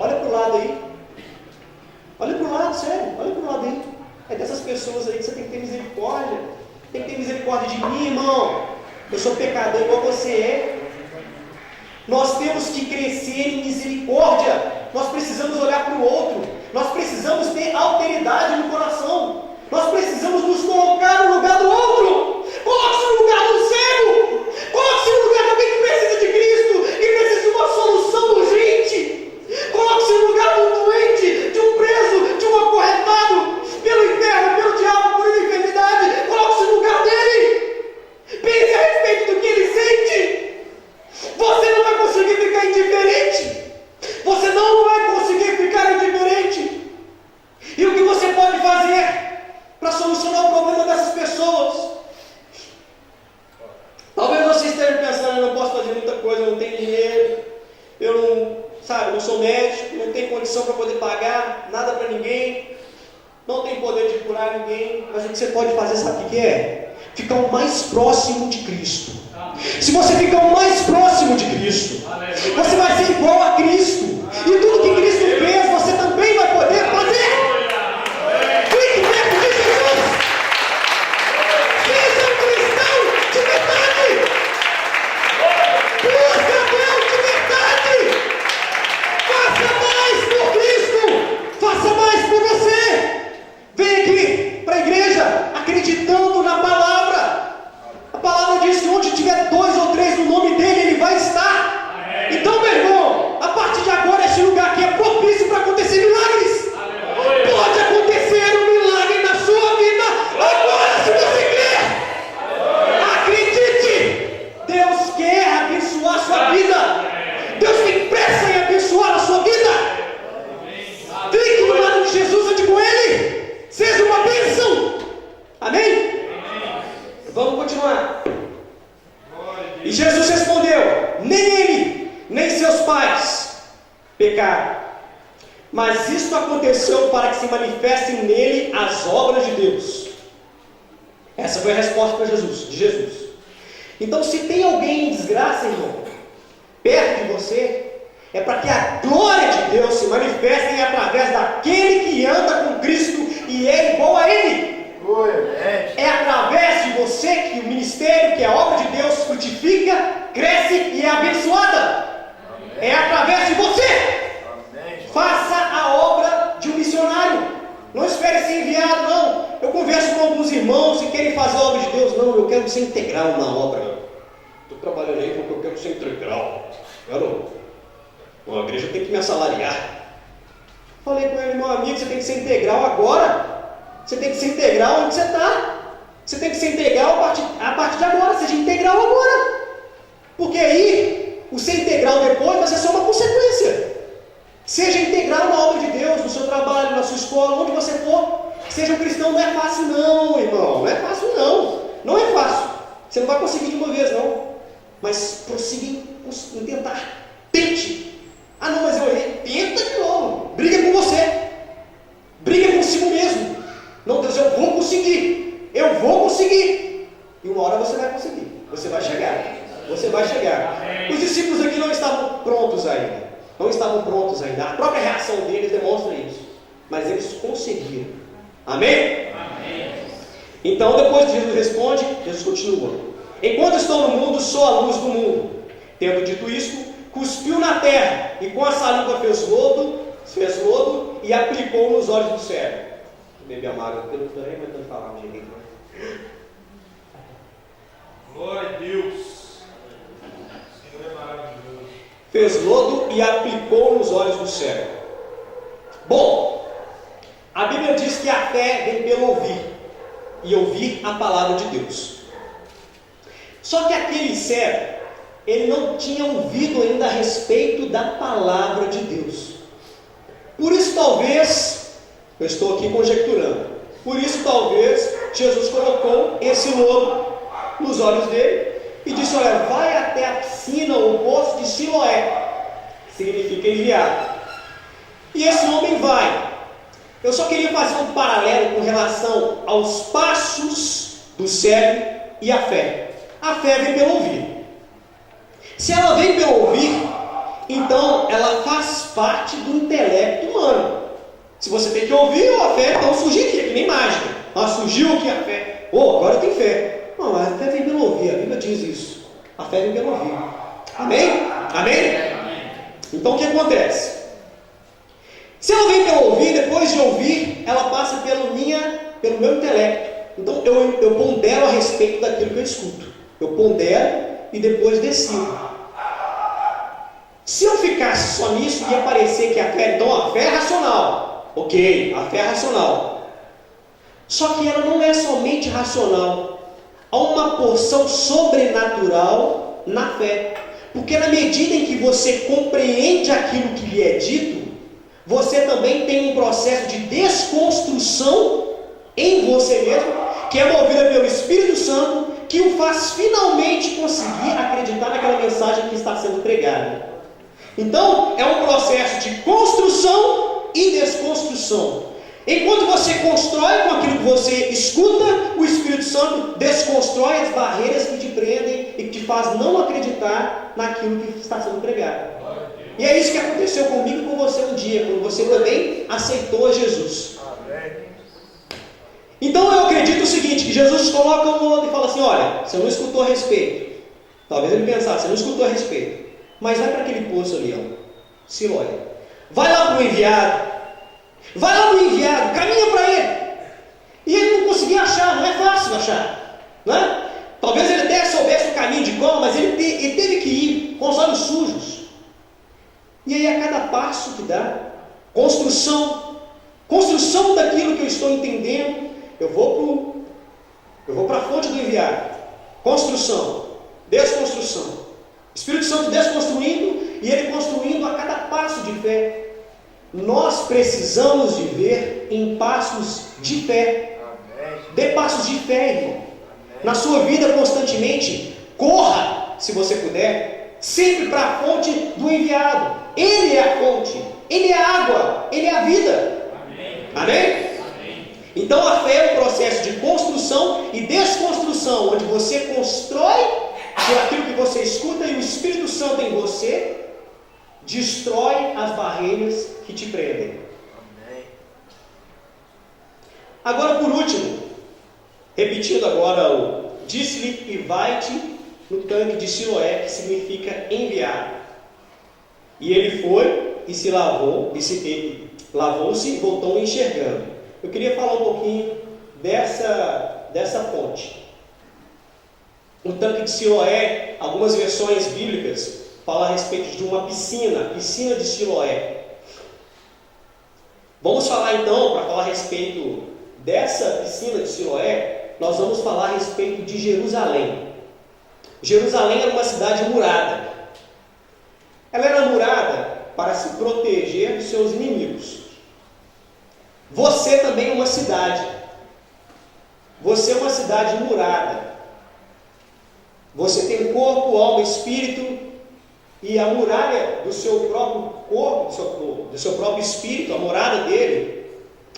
olha para o lado aí, olha para o lado, sério, olha para o lado aí. É dessas pessoas aí que você tem que ter misericórdia. Tem que ter misericórdia de mim, irmão. Eu sou pecador igual você é. Nós temos que crescer em misericórdia. Nós precisamos olhar para o outro. Nós precisamos ter alteridade no coração. Nós precisamos nos colocar no lugar do outro. Coloque-se no lugar do cego. Coloque-se no lugar de alguém que precisa de Cristo, que precisa de uma solução urgente. Coloque-se no lugar de um doente, de um preso, de um acorrentado pelo inferno, pelo diabo, por uma enfermidade. Coloque-se no lugar dele. Pense a respeito do que ele sente. Você não vai conseguir ficar indiferente. Você não vai conseguir ficar indiferente. E o que você pode fazer para solucionar o problema dessas pessoas? Talvez você esteja pensando, eu não posso fazer muita coisa, eu não tenho dinheiro, eu não sou médico, não tenho condição para poder pagar nada para ninguém, não tenho poder de curar ninguém. Mas o que você pode fazer, sabe o que é? Ficar o mais próximo de Cristo. Se você ficar o mais próximo de Cristo, você vai ser igual a Cristo. E tudo que Cristo fez, você também vai poder fazer. Fique perto de Jesus. Seja um cristão de verdade. Busca Deus de verdade. Faça mais por Cristo. Faça mais por você. Vem aqui para a igreja acreditando na palavra. A palavra diz que onde tiver 2 ou 3 no nome dele, ele vai estar. Então, meu irmão, a partir de agora esse lugar aqui é propício para acontecer milagres. Pode acontecer um milagre na sua vida agora, se você quer. Acredite, Deus quer abençoar a sua vida. Deus tem pressa em abençoar a sua vida. Fique do lado de Jesus, ande com ele. Seja uma bênção. Amém? Vamos continuar. E Jesus respondeu: nem ele, nem seus pais pecaram, mas isto aconteceu para que se manifestem nele as obras de Deus. Essa foi a resposta de Jesus. Então, se tem alguém em desgraça, irmão, perto de você, é para que a glória de Deus se manifeste através daquele que anda com Cristo e é igual a Ele. É através de você que o ministério, que a obra de Deus frutifica, cresce e é abençoada. É através de você. Faça a obra de um missionário. Não espere ser enviado, não. Eu converso com alguns irmãos que querem fazer a obra de Deus. Não, eu quero ser integral na obra. Estou trabalhando aí porque eu quero ser integral. A igreja tem que me assalariar. Falei com ele, meu amigo, você tem que ser integral agora. Você tem que ser integral onde você está. Você tem que ser integral a partir de agora. Seja integral agora. Porque aí, o ser integral depois vai ser só uma consequência. Seja integral na obra de Deus, no seu trabalho, na sua escola, onde você for. Seja um cristão, não é fácil não, irmão. Não é fácil não. Não é fácil. Você não vai conseguir de uma vez não. Mas prossiga em tentar. Tente. Ah não, mas eu errei. Tenta de novo. Briga com você. Briga consigo mesmo. Não, Deus, eu vou conseguir. Eu vou conseguir. E uma hora você vai conseguir. Você vai chegar. Você vai chegar. Os discípulos aqui não estavam prontos ainda. Não estavam prontos ainda. A própria reação deles demonstra isso. Mas eles conseguiram. Amém? Amém. Então, depois que Jesus responde, Jesus continua: enquanto estou no mundo, sou a luz do mundo. Tendo dito isto, cuspiu na terra e com a saliva fez lodo e aplicou nos olhos do cego. Bebê amado, eu não estou nem aguentando falar um jeito. Glória a Deus. O Senhor é maravilhoso. Fez lodo e aplicou nos olhos do cego. Bom, a Bíblia diz que a fé vem pelo ouvir, e ouvir a palavra de Deus. Só que aquele cego, ele não tinha ouvido ainda a respeito da palavra de Deus. Por isso talvez, eu estou aqui conjecturando, por isso talvez Jesus colocou esse lodo nos olhos dele e disse: olha, vai até a piscina ou poço de Siloé, significa enviado. E esse homem vai. Eu só queria fazer um paralelo com relação aos passos do cego e a fé. A fé vem pelo ouvir. Se ela vem pelo ouvir, então ela faz parte do intelecto humano. Se você tem que ouvir, a fé então surgiria, que nem mágica. Surgiu que a fé, agora tem fé. Não, a fé vem pelo ouvir, a Bíblia diz isso. A fé vem pelo ouvir. Amém? Amém? Então o que acontece? Se ela vem pelo ouvir, depois de ouvir, ela passa pelo meu intelecto. Então eu pondero a respeito daquilo que eu escuto. Eu pondero e depois decido. Se eu ficasse só nisso, ia parecer que a fé é racional. Ok, a fé é racional. Só que ela não é somente racional. Há uma porção sobrenatural na fé. Porque na medida em que você compreende aquilo que lhe é dito, você também tem um processo de desconstrução em você mesmo, que é movida pelo Espírito Santo, que o faz finalmente conseguir acreditar naquela mensagem que está sendo pregada. Então, é um processo de construção e desconstrução. Enquanto você constrói com aquilo que você escuta, o Espírito Santo desconstrói as barreiras que te prendem e que te faz não acreditar naquilo que está sendo pregado. E é isso que aconteceu comigo e com você um dia, quando você também aceitou Jesus. Então eu acredito o seguinte, que Jesus coloca um outro e fala assim: olha, você não escutou a respeito. Talvez ele pensasse: você não escutou a respeito, mas vai para aquele poço ali, Siloé. Vai lá para o enviado. Vai lá para o enviado, caminha para ele. E ele não conseguia achar, não é fácil achar, não é? Talvez ele até soubesse o caminho de como, mas ele teve que ir com os olhos sujos. E aí a cada passo que dá, construção daquilo que eu estou entendendo, eu vou para a fonte do enviado. Construção, desconstrução. Espírito Santo desconstruindo e ele construindo a cada passo de fé. Nós precisamos viver em passos de fé. Dê passos de fé, irmão. Na sua vida constantemente, corra, se você puder, sempre para a fonte do enviado. Ele é a fonte, ele é a água, ele é a vida. Amém? Então a fé é um processo de construção e desconstrução, onde você constrói por aquilo que você escuta e o Espírito Santo em você destrói as barreiras que te prendem. Agora, por último, repetindo agora o disse-lhe e vai-te no tanque de Siloé, que significa enviado. E ele foi e se lavou-se e voltou enxergando. Eu queria falar um pouquinho dessa fonte. O tanque de Siloé, algumas versões bíblicas falam a respeito de uma piscina de Siloé. Vamos falar então, para falar a respeito dessa piscina de Siloé, nós vamos falar a respeito de Jerusalém. Jerusalém era uma cidade murada. Ela era murada para se proteger dos seus inimigos. Você também é uma cidade. Você é uma cidade murada. Você tem corpo, alma, espírito, e a muralha do seu próprio corpo, do seu próprio espírito, a morada dele,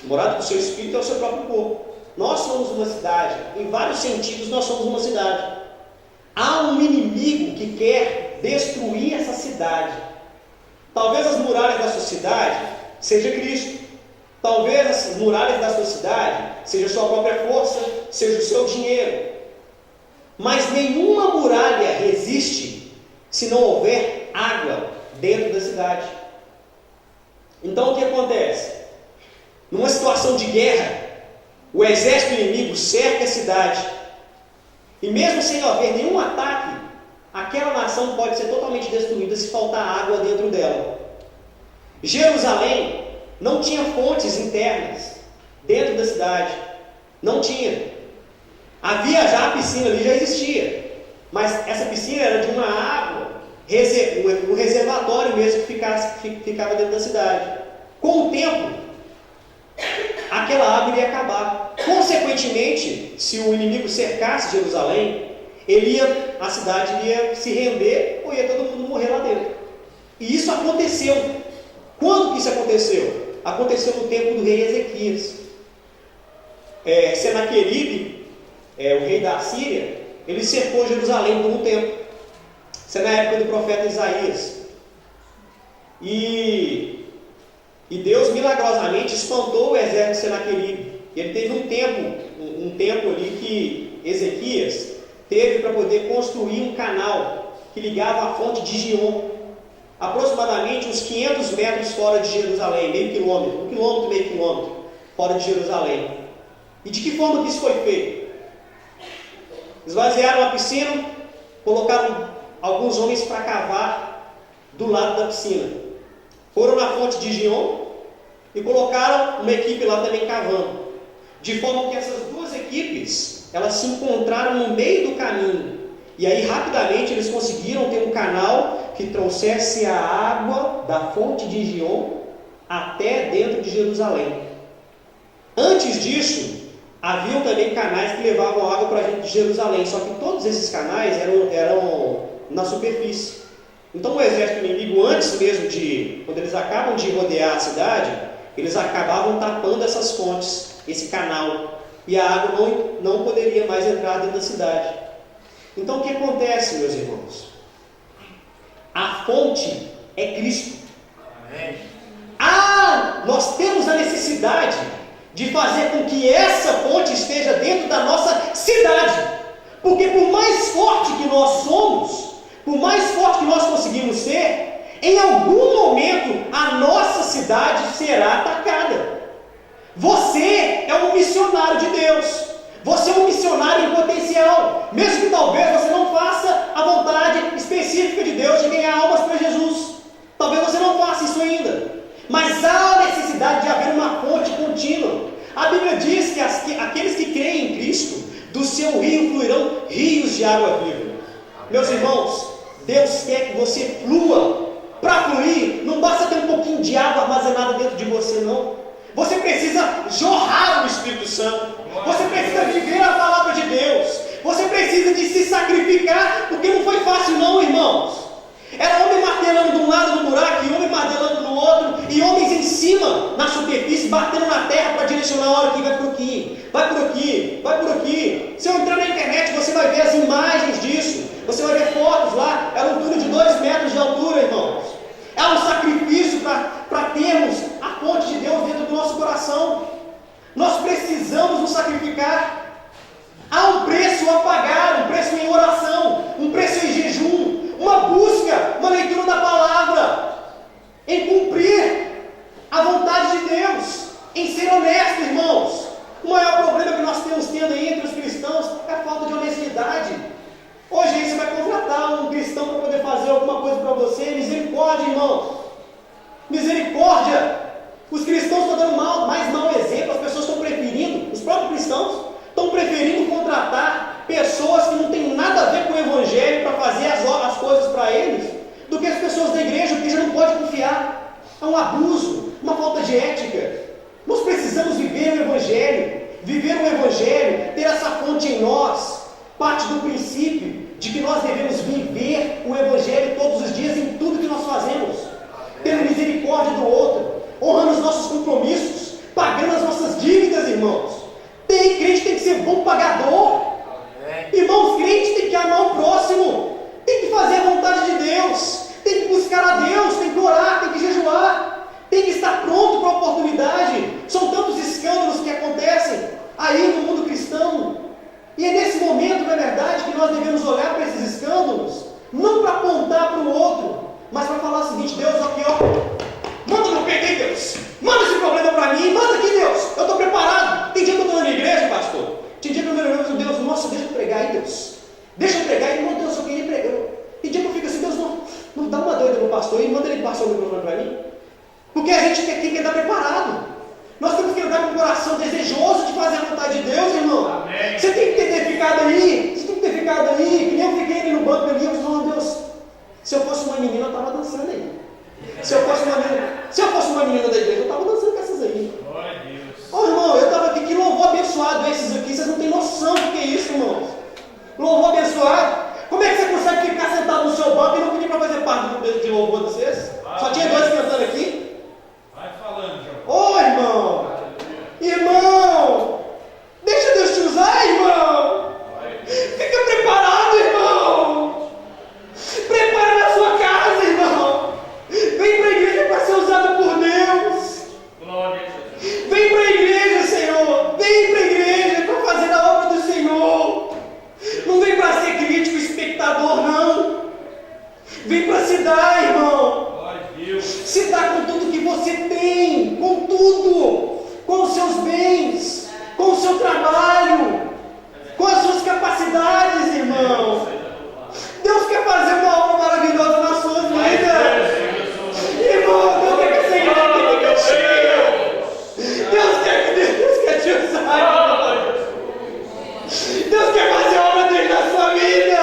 a morada do seu espírito é o seu próprio corpo. Nós somos uma cidade, em vários sentidos nós somos uma cidade. Há um inimigo que quer destruir essa cidade. Talvez as muralhas da sua cidade seja Cristo. Talvez as muralhas da sua cidade seja a sua própria força, seja o seu dinheiro. Mas nenhuma muralha resiste se não houver água dentro da cidade. Então o que acontece? Numa situação de guerra, o exército inimigo cerca a cidade. E mesmo sem haver nenhum ataque, aquela nação pode ser totalmente destruída se faltar água dentro dela. Jerusalém não tinha fontes internas dentro da cidade. Não tinha. Havia já a piscina ali, já existia. Mas essa piscina era de uma água, um reservatório mesmo que ficava dentro da cidade. Com o tempo, aquela água iria acabar. Consequentemente, se o inimigo cercasse Jerusalém, a cidade ia se render ou ia todo mundo morrer lá dentro. E isso aconteceu. Quando que isso aconteceu? Aconteceu no tempo do rei Ezequias. Senaqueribe, o rei da Assíria, ele cercou Jerusalém por um tempo. Isso é na época do profeta Isaías. E Deus milagrosamente espantou o exército de Senaqueribe. Ele teve um tempo ali que Ezequias teve para poder construir um canal que ligava a fonte de Gion, aproximadamente uns 500 metros fora de Jerusalém, meio quilômetro, 1 quilômetro, meio quilômetro fora de Jerusalém. E de que forma que isso foi feito? Esvaziaram a piscina, colocaram alguns homens para cavar do lado da piscina. Foram na fonte de Gion e colocaram uma equipe lá também cavando. De forma que essas duas equipes, elas se encontraram no meio do caminho. E aí rapidamente eles conseguiram ter um canal que trouxesse a água da fonte de Gion até dentro de Jerusalém. Antes disso, haviam também canais que levavam água para dentro de Jerusalém, só que todos esses canais eram na superfície. Então o exército inimigo, antes mesmo quando eles acabam de rodear a cidade, eles acabavam tapando essas fontes, esse canal, e a água não poderia mais entrar dentro da cidade. Então o que acontece, meus irmãos? A fonte é Cristo. Nós temos a necessidade de fazer com que essa fonte esteja dentro da nossa cidade. Porque por mais forte que nós somos, por mais forte que nós conseguimos ser, em algum momento a nossa cidade será atacada. Você é um missionário de Deus. Você é um missionário em potencial. Mesmo que talvez você não faça a vontade específica de Deus de ganhar almas para Jesus. Talvez você não faça isso ainda. Mas há necessidade de haver uma fonte contínua. A Bíblia diz que aqueles que creem em Cristo, do seu rio fluirão rios de água viva. Meus irmãos, Deus quer que você flua. Para fluir, não basta ter um pouquinho de água armazenada dentro de você, não. Você precisa jorrar o Espírito Santo. Você precisa viver a palavra de Deus. Você precisa de se sacrificar, porque não foi fácil não, irmãos. Era homem martelando de um lado no buraco, e homem martelando no outro, e homens em cima, na superfície, batendo na terra para direcionar a hora que vai por aqui, vai por aqui, vai por aqui. Se eu entrar na internet, você vai ver as imagens disso. Você vai ver fotos lá. Era um túnel de 2 metros de altura, irmãos. É um sacrifício para termos a fonte de Deus dentro do nosso coração. Nós precisamos nos sacrificar. Há um preço a pagar, um preço em oração, um preço em jejum, uma busca, uma leitura da palavra, em cumprir a vontade de Deus, em ser honesto, irmãos. O maior problema que nós temos tendo aí entre os cristãos é a falta de honestidade. Hoje aí você vai contratar um cristão para poder fazer alguma coisa para você. Misericórdia, irmãos. Misericórdia. Os cristãos estão dando mais mau exemplo. As pessoas estão preferindo, os próprios cristãos estão preferindo contratar pessoas que não têm nada a ver com o Evangelho para fazer as coisas para eles, do que as pessoas da igreja, porque já não pode confiar. É um abuso, uma falta de ética. Nós precisamos viver o Evangelho, ter essa fonte em nós. Parte do princípio de que nós devemos viver o Evangelho todos os dias em tudo que nós fazemos, tendo misericórdia do outro, honrando os nossos compromissos, pagando as nossas dívidas, irmãos. Crente tem que ser bom pagador. Irmãos, crente tem que amar o próximo, tem que fazer a vontade de Deus, tem que buscar a Deus, tem que orar, tem que jejuar, tem que estar pronto para a oportunidade. São Porque a gente tem que estar preparado. Nós temos que andar com o coração desejoso de fazer a vontade de Deus, irmão. Amém. Você tem que ter ficado aí, que nem eu fiquei ali no banco ali, eu falei, Deus, se eu fosse uma menina, eu estava dançando aí. Se eu fosse uma menina da igreja, eu estava dançando com essas aí. Glória a Deus. Ô irmão, eu estava aqui, que louvor abençoado esses aqui, vocês não têm noção do que é isso, irmão. Louvor abençoado. Como é que você consegue ficar sentado no seu banco e não pedir para fazer parte do grupo de louvor de vocês? Só tinha dois cantando aqui. Vai falando, João. Ô irmão, irmão, deixa Deus te usar, irmão. Fica preparado, irmão. Prepara na sua casa, irmão. Vem para a igreja para ser usado por Deus. Glória a Deus. Vem para a igreja, Senhor. Vem para a igreja para fazer a obra do Senhor. Não vem para ser crítico, espectador, não. Vem para se dar, irmão. Glória a Deus. Se dar com tudo que você tem, com tudo, com os seus bens, com o seu trabalho, com as suas capacidades, irmão. Deus quer fazer uma obra maravilhosa na sua vida. Irmão, Deus quer que essa igreja fique cheia. Deus quer te usar, irmão. Deus quer fazer a obra dele na sua vida.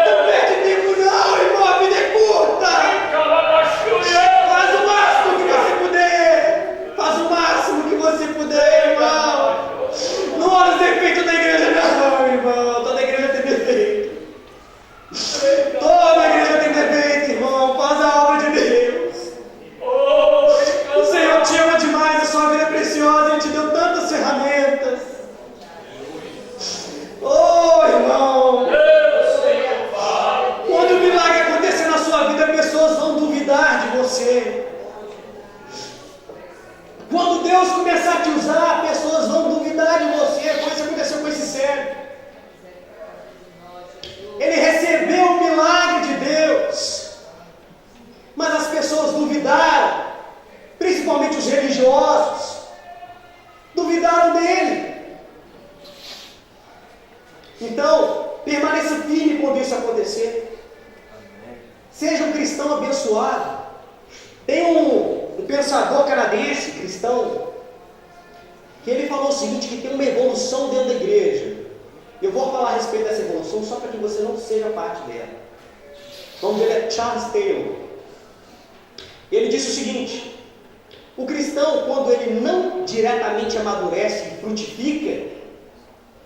Não perde tempo não, irmão, a vida é curta. Faz o máximo que você puder. Faz o máximo que você puder, irmão. Não olha os defeitos da igreja não, irmão. Toda igreja tem defeito. Toda igreja tem defeito, irmão. Faz a obra de Deus. O Senhor te ama demais, a sua vida é preciosa, Ele te deu tantas ferramentas. Oh, irmão. Quando o milagre acontecer na sua vida, pessoas vão duvidar de você. Quando Deus começar a te usar, pessoas vão duvidar de você. Foi isso que aconteceu com esse cego. Ele recebeu o milagre de Deus, mas as pessoas duvidaram, principalmente os religiosos, duvidaram dele. Então, permaneça firme quando isso acontecer. Seja um cristão abençoado. Tem um pensador canadense, cristão, que ele falou o seguinte, que tem uma evolução dentro da igreja. Eu vou falar a respeito dessa evolução só para que você não seja parte dela. O nome dele é Charles Taylor. Ele disse o seguinte: o cristão, quando ele não diretamente amadurece e frutifica,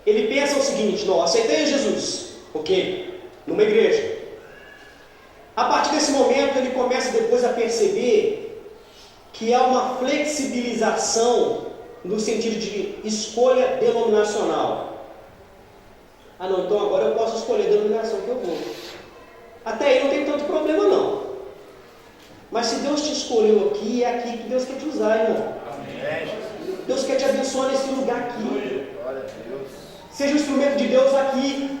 ele pensa o seguinte: não, aceitei Jesus, ok, numa igreja. A partir desse momento ele começa depois a perceber que há uma flexibilização no sentido de escolha denominacional. Ah não, então agora eu posso escolher a denominação que eu vou. Até aí não tem tanto problema não. Mas se Deus te escolheu aqui, é aqui que Deus quer te usar, irmão. Deus quer te abençoar nesse lugar aqui. Seja um instrumento de Deus aqui.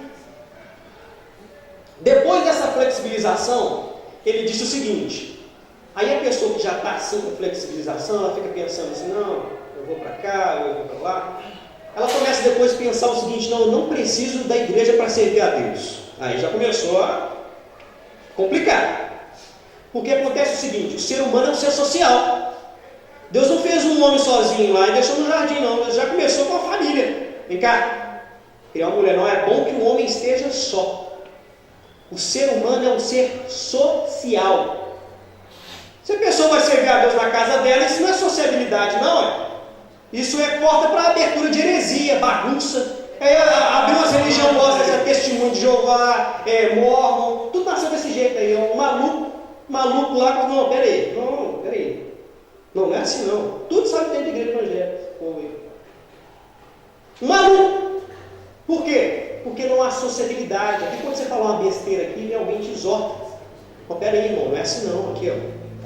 Depois dessa flexibilização, ele disse o seguinte: aí a pessoa que já está assim com flexibilização, ela fica pensando assim, não, eu vou para cá, eu vou para lá. Ela começa depois a pensar o seguinte: não, eu não preciso da igreja para servir a Deus. Aí já começou a complicar. Porque acontece o seguinte: o ser humano é um ser social. Deus não fez um homem sozinho lá e deixou no jardim, não. Deus já começou com a família. Vem cá, criar uma mulher, não é bom que o homem esteja só. O ser humano é um ser social. Se a pessoa vai servir a Deus na casa dela, isso não é sociabilidade, não é? Isso é porta para abertura de heresia, bagunça. Abrir umas religiões boas, testemunho de Jeová, Mormon, tudo nasceu desse jeito aí. Um maluco lá, não, peraí. Não é assim não. Tudo sabe dentro da igreja evangélica. Maluco. Por quê? Porque não há sociabilidade. Aqui quando você fala uma besteira aqui, alguém te exorta. Ó, peraí, irmão, não é assim não. Aqui, ó.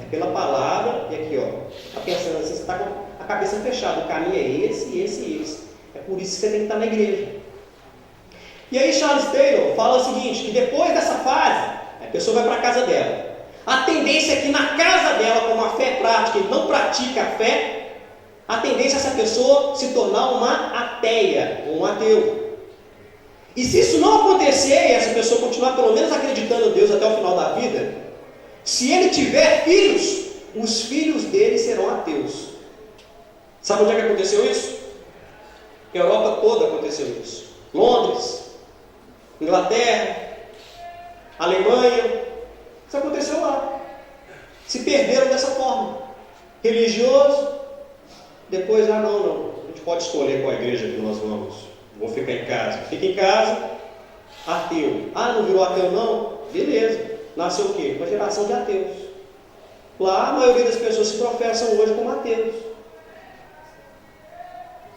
É pela palavra e aqui, ó. Está pensando assim, você está com a cabeça fechada. O caminho é esse. É por isso que você tem que estar na igreja. E aí Charles Taylor fala o seguinte, que depois dessa fase, a pessoa vai para a casa dela. A tendência é que na casa dela, com uma fé prática, e não pratica a fé, a tendência é essa pessoa se tornar uma ateia, ou um ateu. E se isso não acontecer, e essa pessoa continuar pelo menos acreditando em Deus até o final da vida, se ele tiver filhos, os filhos dele serão ateus. Sabe onde é que aconteceu isso? Europa toda aconteceu isso. Londres, Inglaterra, Alemanha, isso aconteceu lá. Se perderam dessa forma. Religioso, depois, não. A gente pode escolher qual igreja que nós vamos. Vou ficar em casa. Fica em casa, ateu. Não virou ateu não? Beleza. Nasceu o quê? Uma geração de ateus. Lá a maioria das pessoas se professam hoje como ateus.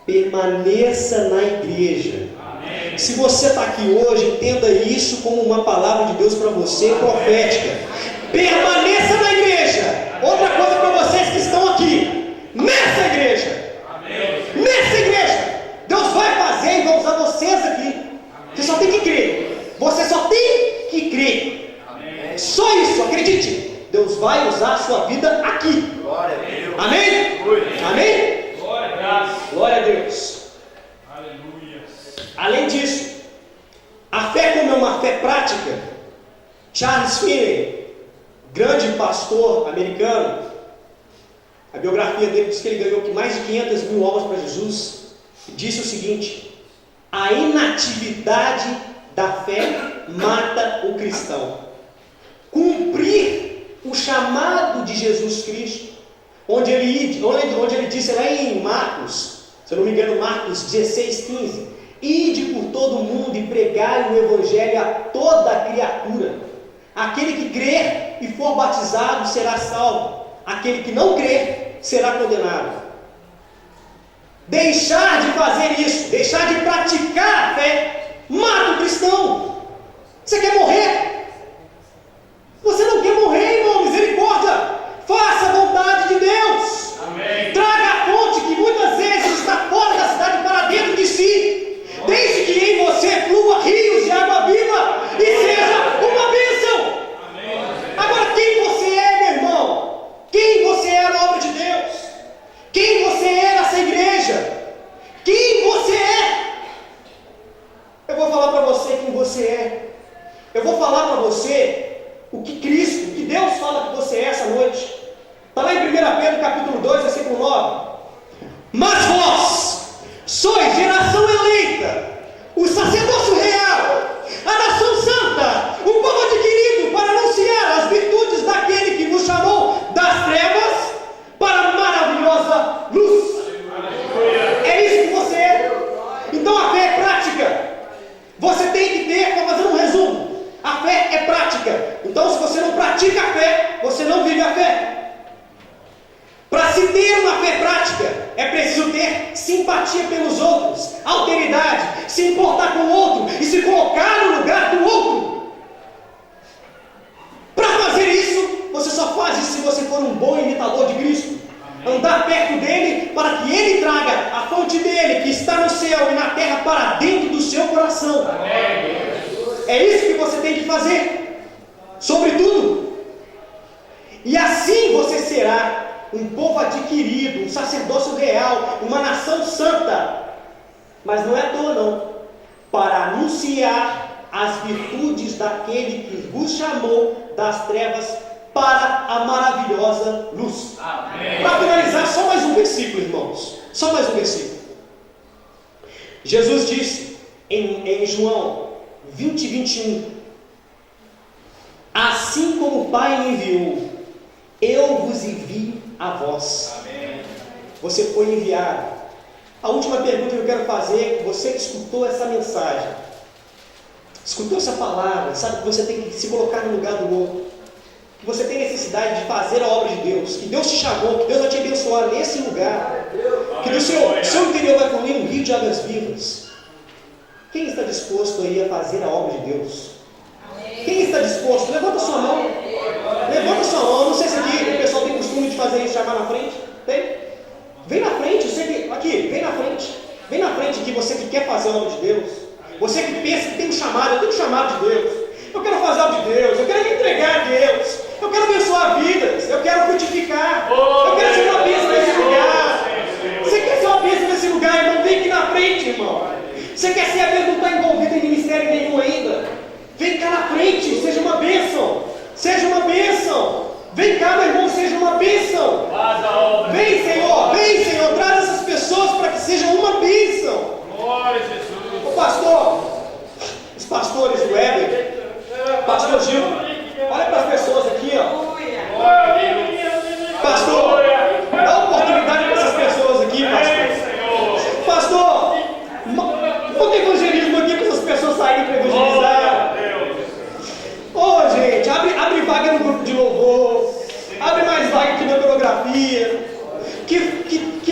Permaneça na igreja. Amém. Se você está aqui hoje, entenda isso como uma palavra de Deus para você, profética. Permaneça na igreja. Outra coisa para vocês que estão aqui, nessa igreja. Amém. Nessa igreja, Deus vai fazer e vai usar vocês aqui. Amém. Você só tem que crer. Você só tem que crer. Amém. Só isso, acredite. Deus vai usar a sua vida aqui. Glória a Deus. Amém? Amém? Glória a Deus. Glória a Deus. Aleluia. Além disso, a fé como é uma fé prática, Charles Finney, grande pastor americano, a biografia dele diz que ele ganhou mais de 500 mil almas para Jesus, e disse o seguinte: a inatividade da fé mata o cristão. Cumprir o chamado de Jesus Cristo, onde ele disse lá em Marcos, se eu não me engano, Marcos 16:15, ide por todo o mundo e pregai o evangelho a toda a criatura. Aquele que crer e for batizado será salvo, aquele que não crer será condenado. Deixar de fazer isso, deixar de praticar a fé, mata o cristão. Você quer morrer? Você não quer morrer, irmão? Misericórdia! Faça a vontade de Deus. Amém. Traga a fonte que muitas vezes está fora da cidade para dentro de si. Deixe que em você flua rios de água viva e seja uma bênção. Amém. Agora, quem você é, meu irmão? Quem você é na obra de Deus? Quem você é nessa igreja? Quem você é? Eu vou falar para você quem você é. Eu vou falar para você o que Cristo, o que Deus fala que você é essa noite. Está lá em 1 Pedro capítulo 2, versículo 9. Mas vós sois geração eleita, o sacerdócio real, a nação santa, o povo adquirido, para anunciar as virtudes daquele que vos chamou das trevas para a maravilhosa luz. É isso que você é. Então a fé é prática. Você tem que ter, para fazer um resumo, a fé é prática. Então, se você não pratica a fé, você não vive a fé. Para se ter uma fé prática, é preciso ter simpatia pelos outros, alteridade, se importar com o outro e se colocar no lugar do outro. Para fazer isso, você só faz isso se você for um bom imitador de Cristo. Andar perto dele para que ele traga a fonte dele que está no céu e na terra para dentro do seu coração. É isso que você tem que fazer, sobretudo. E assim você será um povo adquirido, um sacerdócio real, uma nação santa. Mas não é à toa não, para anunciar as virtudes daquele que vos chamou das trevas para a maravilhosa luz. Para finalizar, só mais um versículo, irmãos. Só mais um versículo. Jesus disse em João 20:21: assim como o Pai me enviou, eu vos envio a vós. Amém. Você foi enviado. A última pergunta que eu quero fazer: você que escutou essa mensagem, escutou essa palavra, sabe que você tem que se colocar no lugar do outro, que você tem necessidade de fazer a obra de Deus, que Deus te chamou, que Deus vai te abençoar nesse lugar, que do seu interior vai fluir um rio de águas vivas. Quem está disposto aí a fazer a obra de Deus? Quem está disposto? Levanta sua mão. Levanta sua mão. Não sei se aqui o pessoal tem costume de fazer isso, chamar na frente. Tem? Vem na frente. Aqui, vem na frente. Vem na frente aqui, você que quer fazer a obra de Deus. Você que pensa que tem um chamado. Eu tenho um chamado de Deus. Eu quero fazer a obra de Deus. Eu quero me entregar a Deus. Eu quero abençoar vidas. Eu quero frutificar. Eu quero ser uma bênção nesse lugar. Você quer ser uma bênção nesse lugar, irmão? Vem aqui na frente, irmão. Você quer ser a bênção, não está envolvido em ministério nenhum ainda? Vem cá na frente, seja uma bênção. Seja uma bênção. Vem cá, meu irmão, seja uma bênção.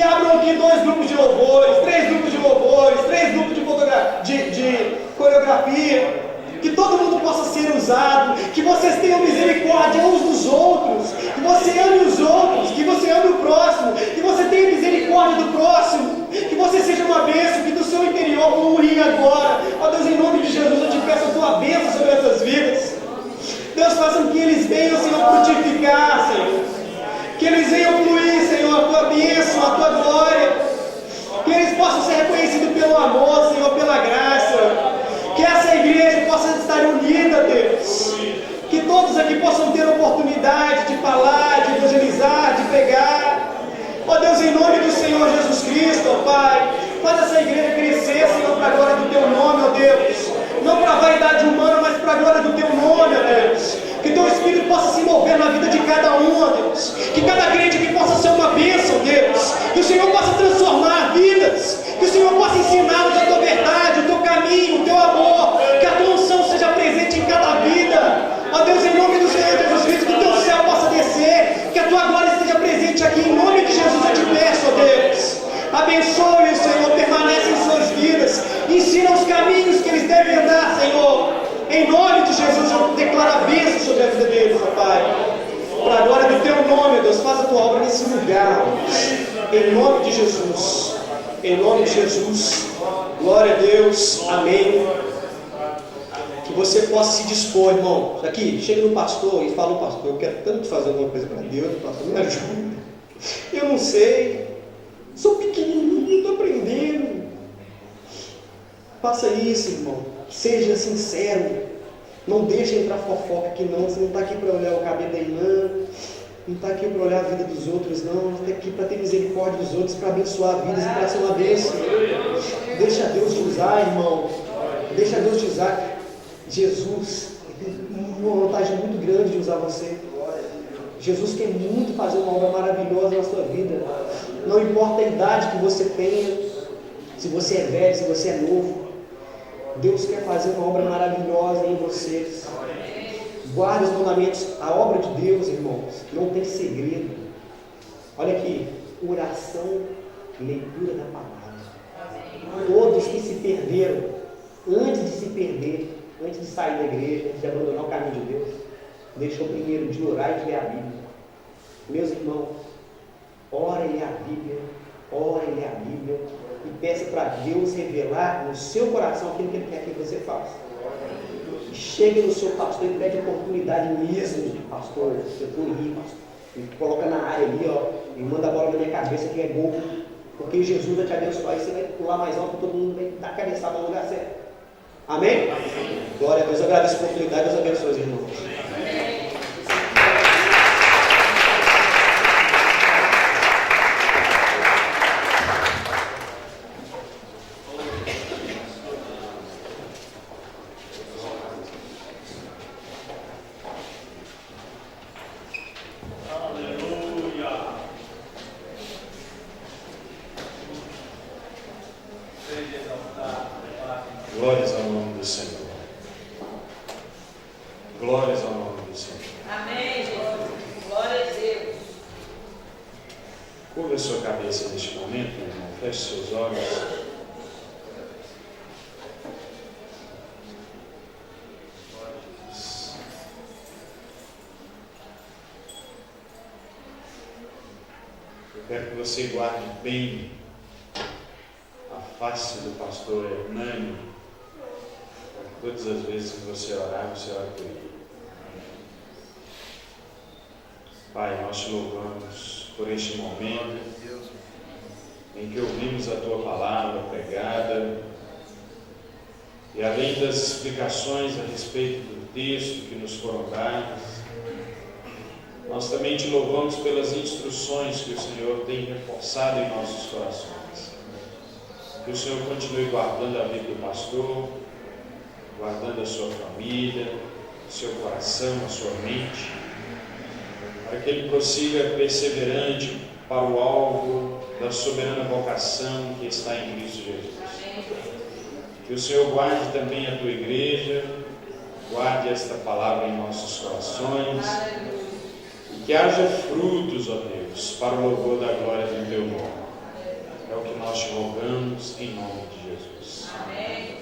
abram aqui 2 grupos de louvores, 3 grupos de louvores, 3 grupos de coreografia. Que todo mundo possa ser usado, que vocês tenham misericórdia uns dos outros, que você ame os outros, que você ame o próximo, que você tenha misericórdia do próximo, que você seja uma bênção, que do seu interior fluir agora. Ó Deus, em nome de Jesus, eu te peço a tua bênção sobre essas vidas. Deus, faça com que eles venham, Senhor, frutificar, Senhor. Que eles venham fluir, Senhor, a tua bênção, a tua glória. Que eles possam ser reconhecidos pelo amor, Senhor, pela graça. Que essa igreja possa estar unida, Deus. Que todos aqui possam ter oportunidade de falar, de evangelizar, de pregar. Ó Deus, em nome do Senhor Jesus Cristo, ó Pai, faz essa igreja crescer, Senhor, para a glória do Teu nome, ó Deus. Não para a vaidade humana, mas para a glória do Teu nome, ó Deus. Que Teu Espírito possa se mover na vida de cada um, ó Deus. Que cada crente aqui possa ser uma bênção, Deus. Que o Senhor possa transformar vidas. Que o Senhor possa ensiná-los a Tua verdade, o Teu caminho, o Teu amor. Que a Tua unção seja presente em cada vida. Ó Deus, em nome do Senhor Jesus Cristo, que o Teu céu possa descer. Que a Tua glória esteja presente aqui. Em nome de Jesus eu te peço, ó Deus. Abençoe-os, Senhor, permanece em suas vidas. Ensina os caminhos que eles devem andar, Senhor. Em nome de Jesus eu declaro a bênção sobre a vida deles, ó Pai. Para a glória do Teu nome, Deus, faz a Tua obra nesse lugar, ó Deus. Em nome de Jesus. Em nome de Jesus. Glória a Deus. Amém. Que você possa se dispor, irmão. Aqui, chega no pastor e fala: pastor, eu quero tanto fazer alguma coisa para Deus, pastor, me ajuda. Eu não sei. Sou pequenininho, estou aprendendo. Faça isso, irmão. Seja sincero. Não deixe entrar fofoca aqui não. Você não está aqui para olhar o cabelo da irmã. Não está aqui para olhar a vida dos outros, não. Está aqui para ter misericórdia dos outros, para abençoar vidas e para ser uma bênção. Deixa Deus te usar, irmão. Deixa Deus te usar. Jesus tem uma vantagem muito grande de usar você. Jesus quer muito fazer uma obra maravilhosa na sua vida. Não importa a idade que você tenha, se você é velho, se você é novo. Deus quer fazer uma obra maravilhosa em vocês. Guarde os mandamentos. A obra de Deus, irmãos, não tem segredo. Olha aqui, oração, leitura da palavra. Todos que se perderam, antes de se perder, antes de sair da igreja, antes de abandonar o caminho de Deus, deixou primeiro de orar e de ler a Bíblia. Meus irmãos, ora e lê a Bíblia, ora e lê a Bíblia, e peça para Deus revelar no seu coração aquilo que Ele quer que você faça. Chega no seu pastor e pede oportunidade mesmo, pastor, eu estou aí, pastor. Me coloca na área ali, ó, e manda a bola na minha cabeça que é gol. Porque Jesus vai te abençoar e você vai pular mais alto, todo mundo vai dar a cabeçada no lugar certo. Amém? Glória a Deus, eu agradeço a oportunidade, Deus abençoe os irmãos. Glórias ao nome do Senhor. Glórias ao nome do Senhor. Amém, Jesus. Glória a Deus. Curva a sua cabeça neste momento, irmão. Feche seus olhos. Eu quero que você guarde bem a face do pastor Hernani. Todas as vezes que você orar, você ora por ele. Pai, nós te louvamos por este momento em que ouvimos a Tua palavra pregada e além das explicações a respeito do texto que nos foram dadas, nós também te louvamos pelas instruções que o Senhor tem reforçado em nossos corações. Que o Senhor continue guardando a vida do pastor, guardando a sua família, o seu coração, a sua mente, para que ele prossiga perseverante para o alvo da soberana vocação que está em Cristo Jesus. Que o Senhor guarde também a tua igreja, guarde esta palavra em nossos corações, e que haja frutos, ó Deus, para o louvor da glória do teu nome. te rogamos em nome de Jesus. Amém.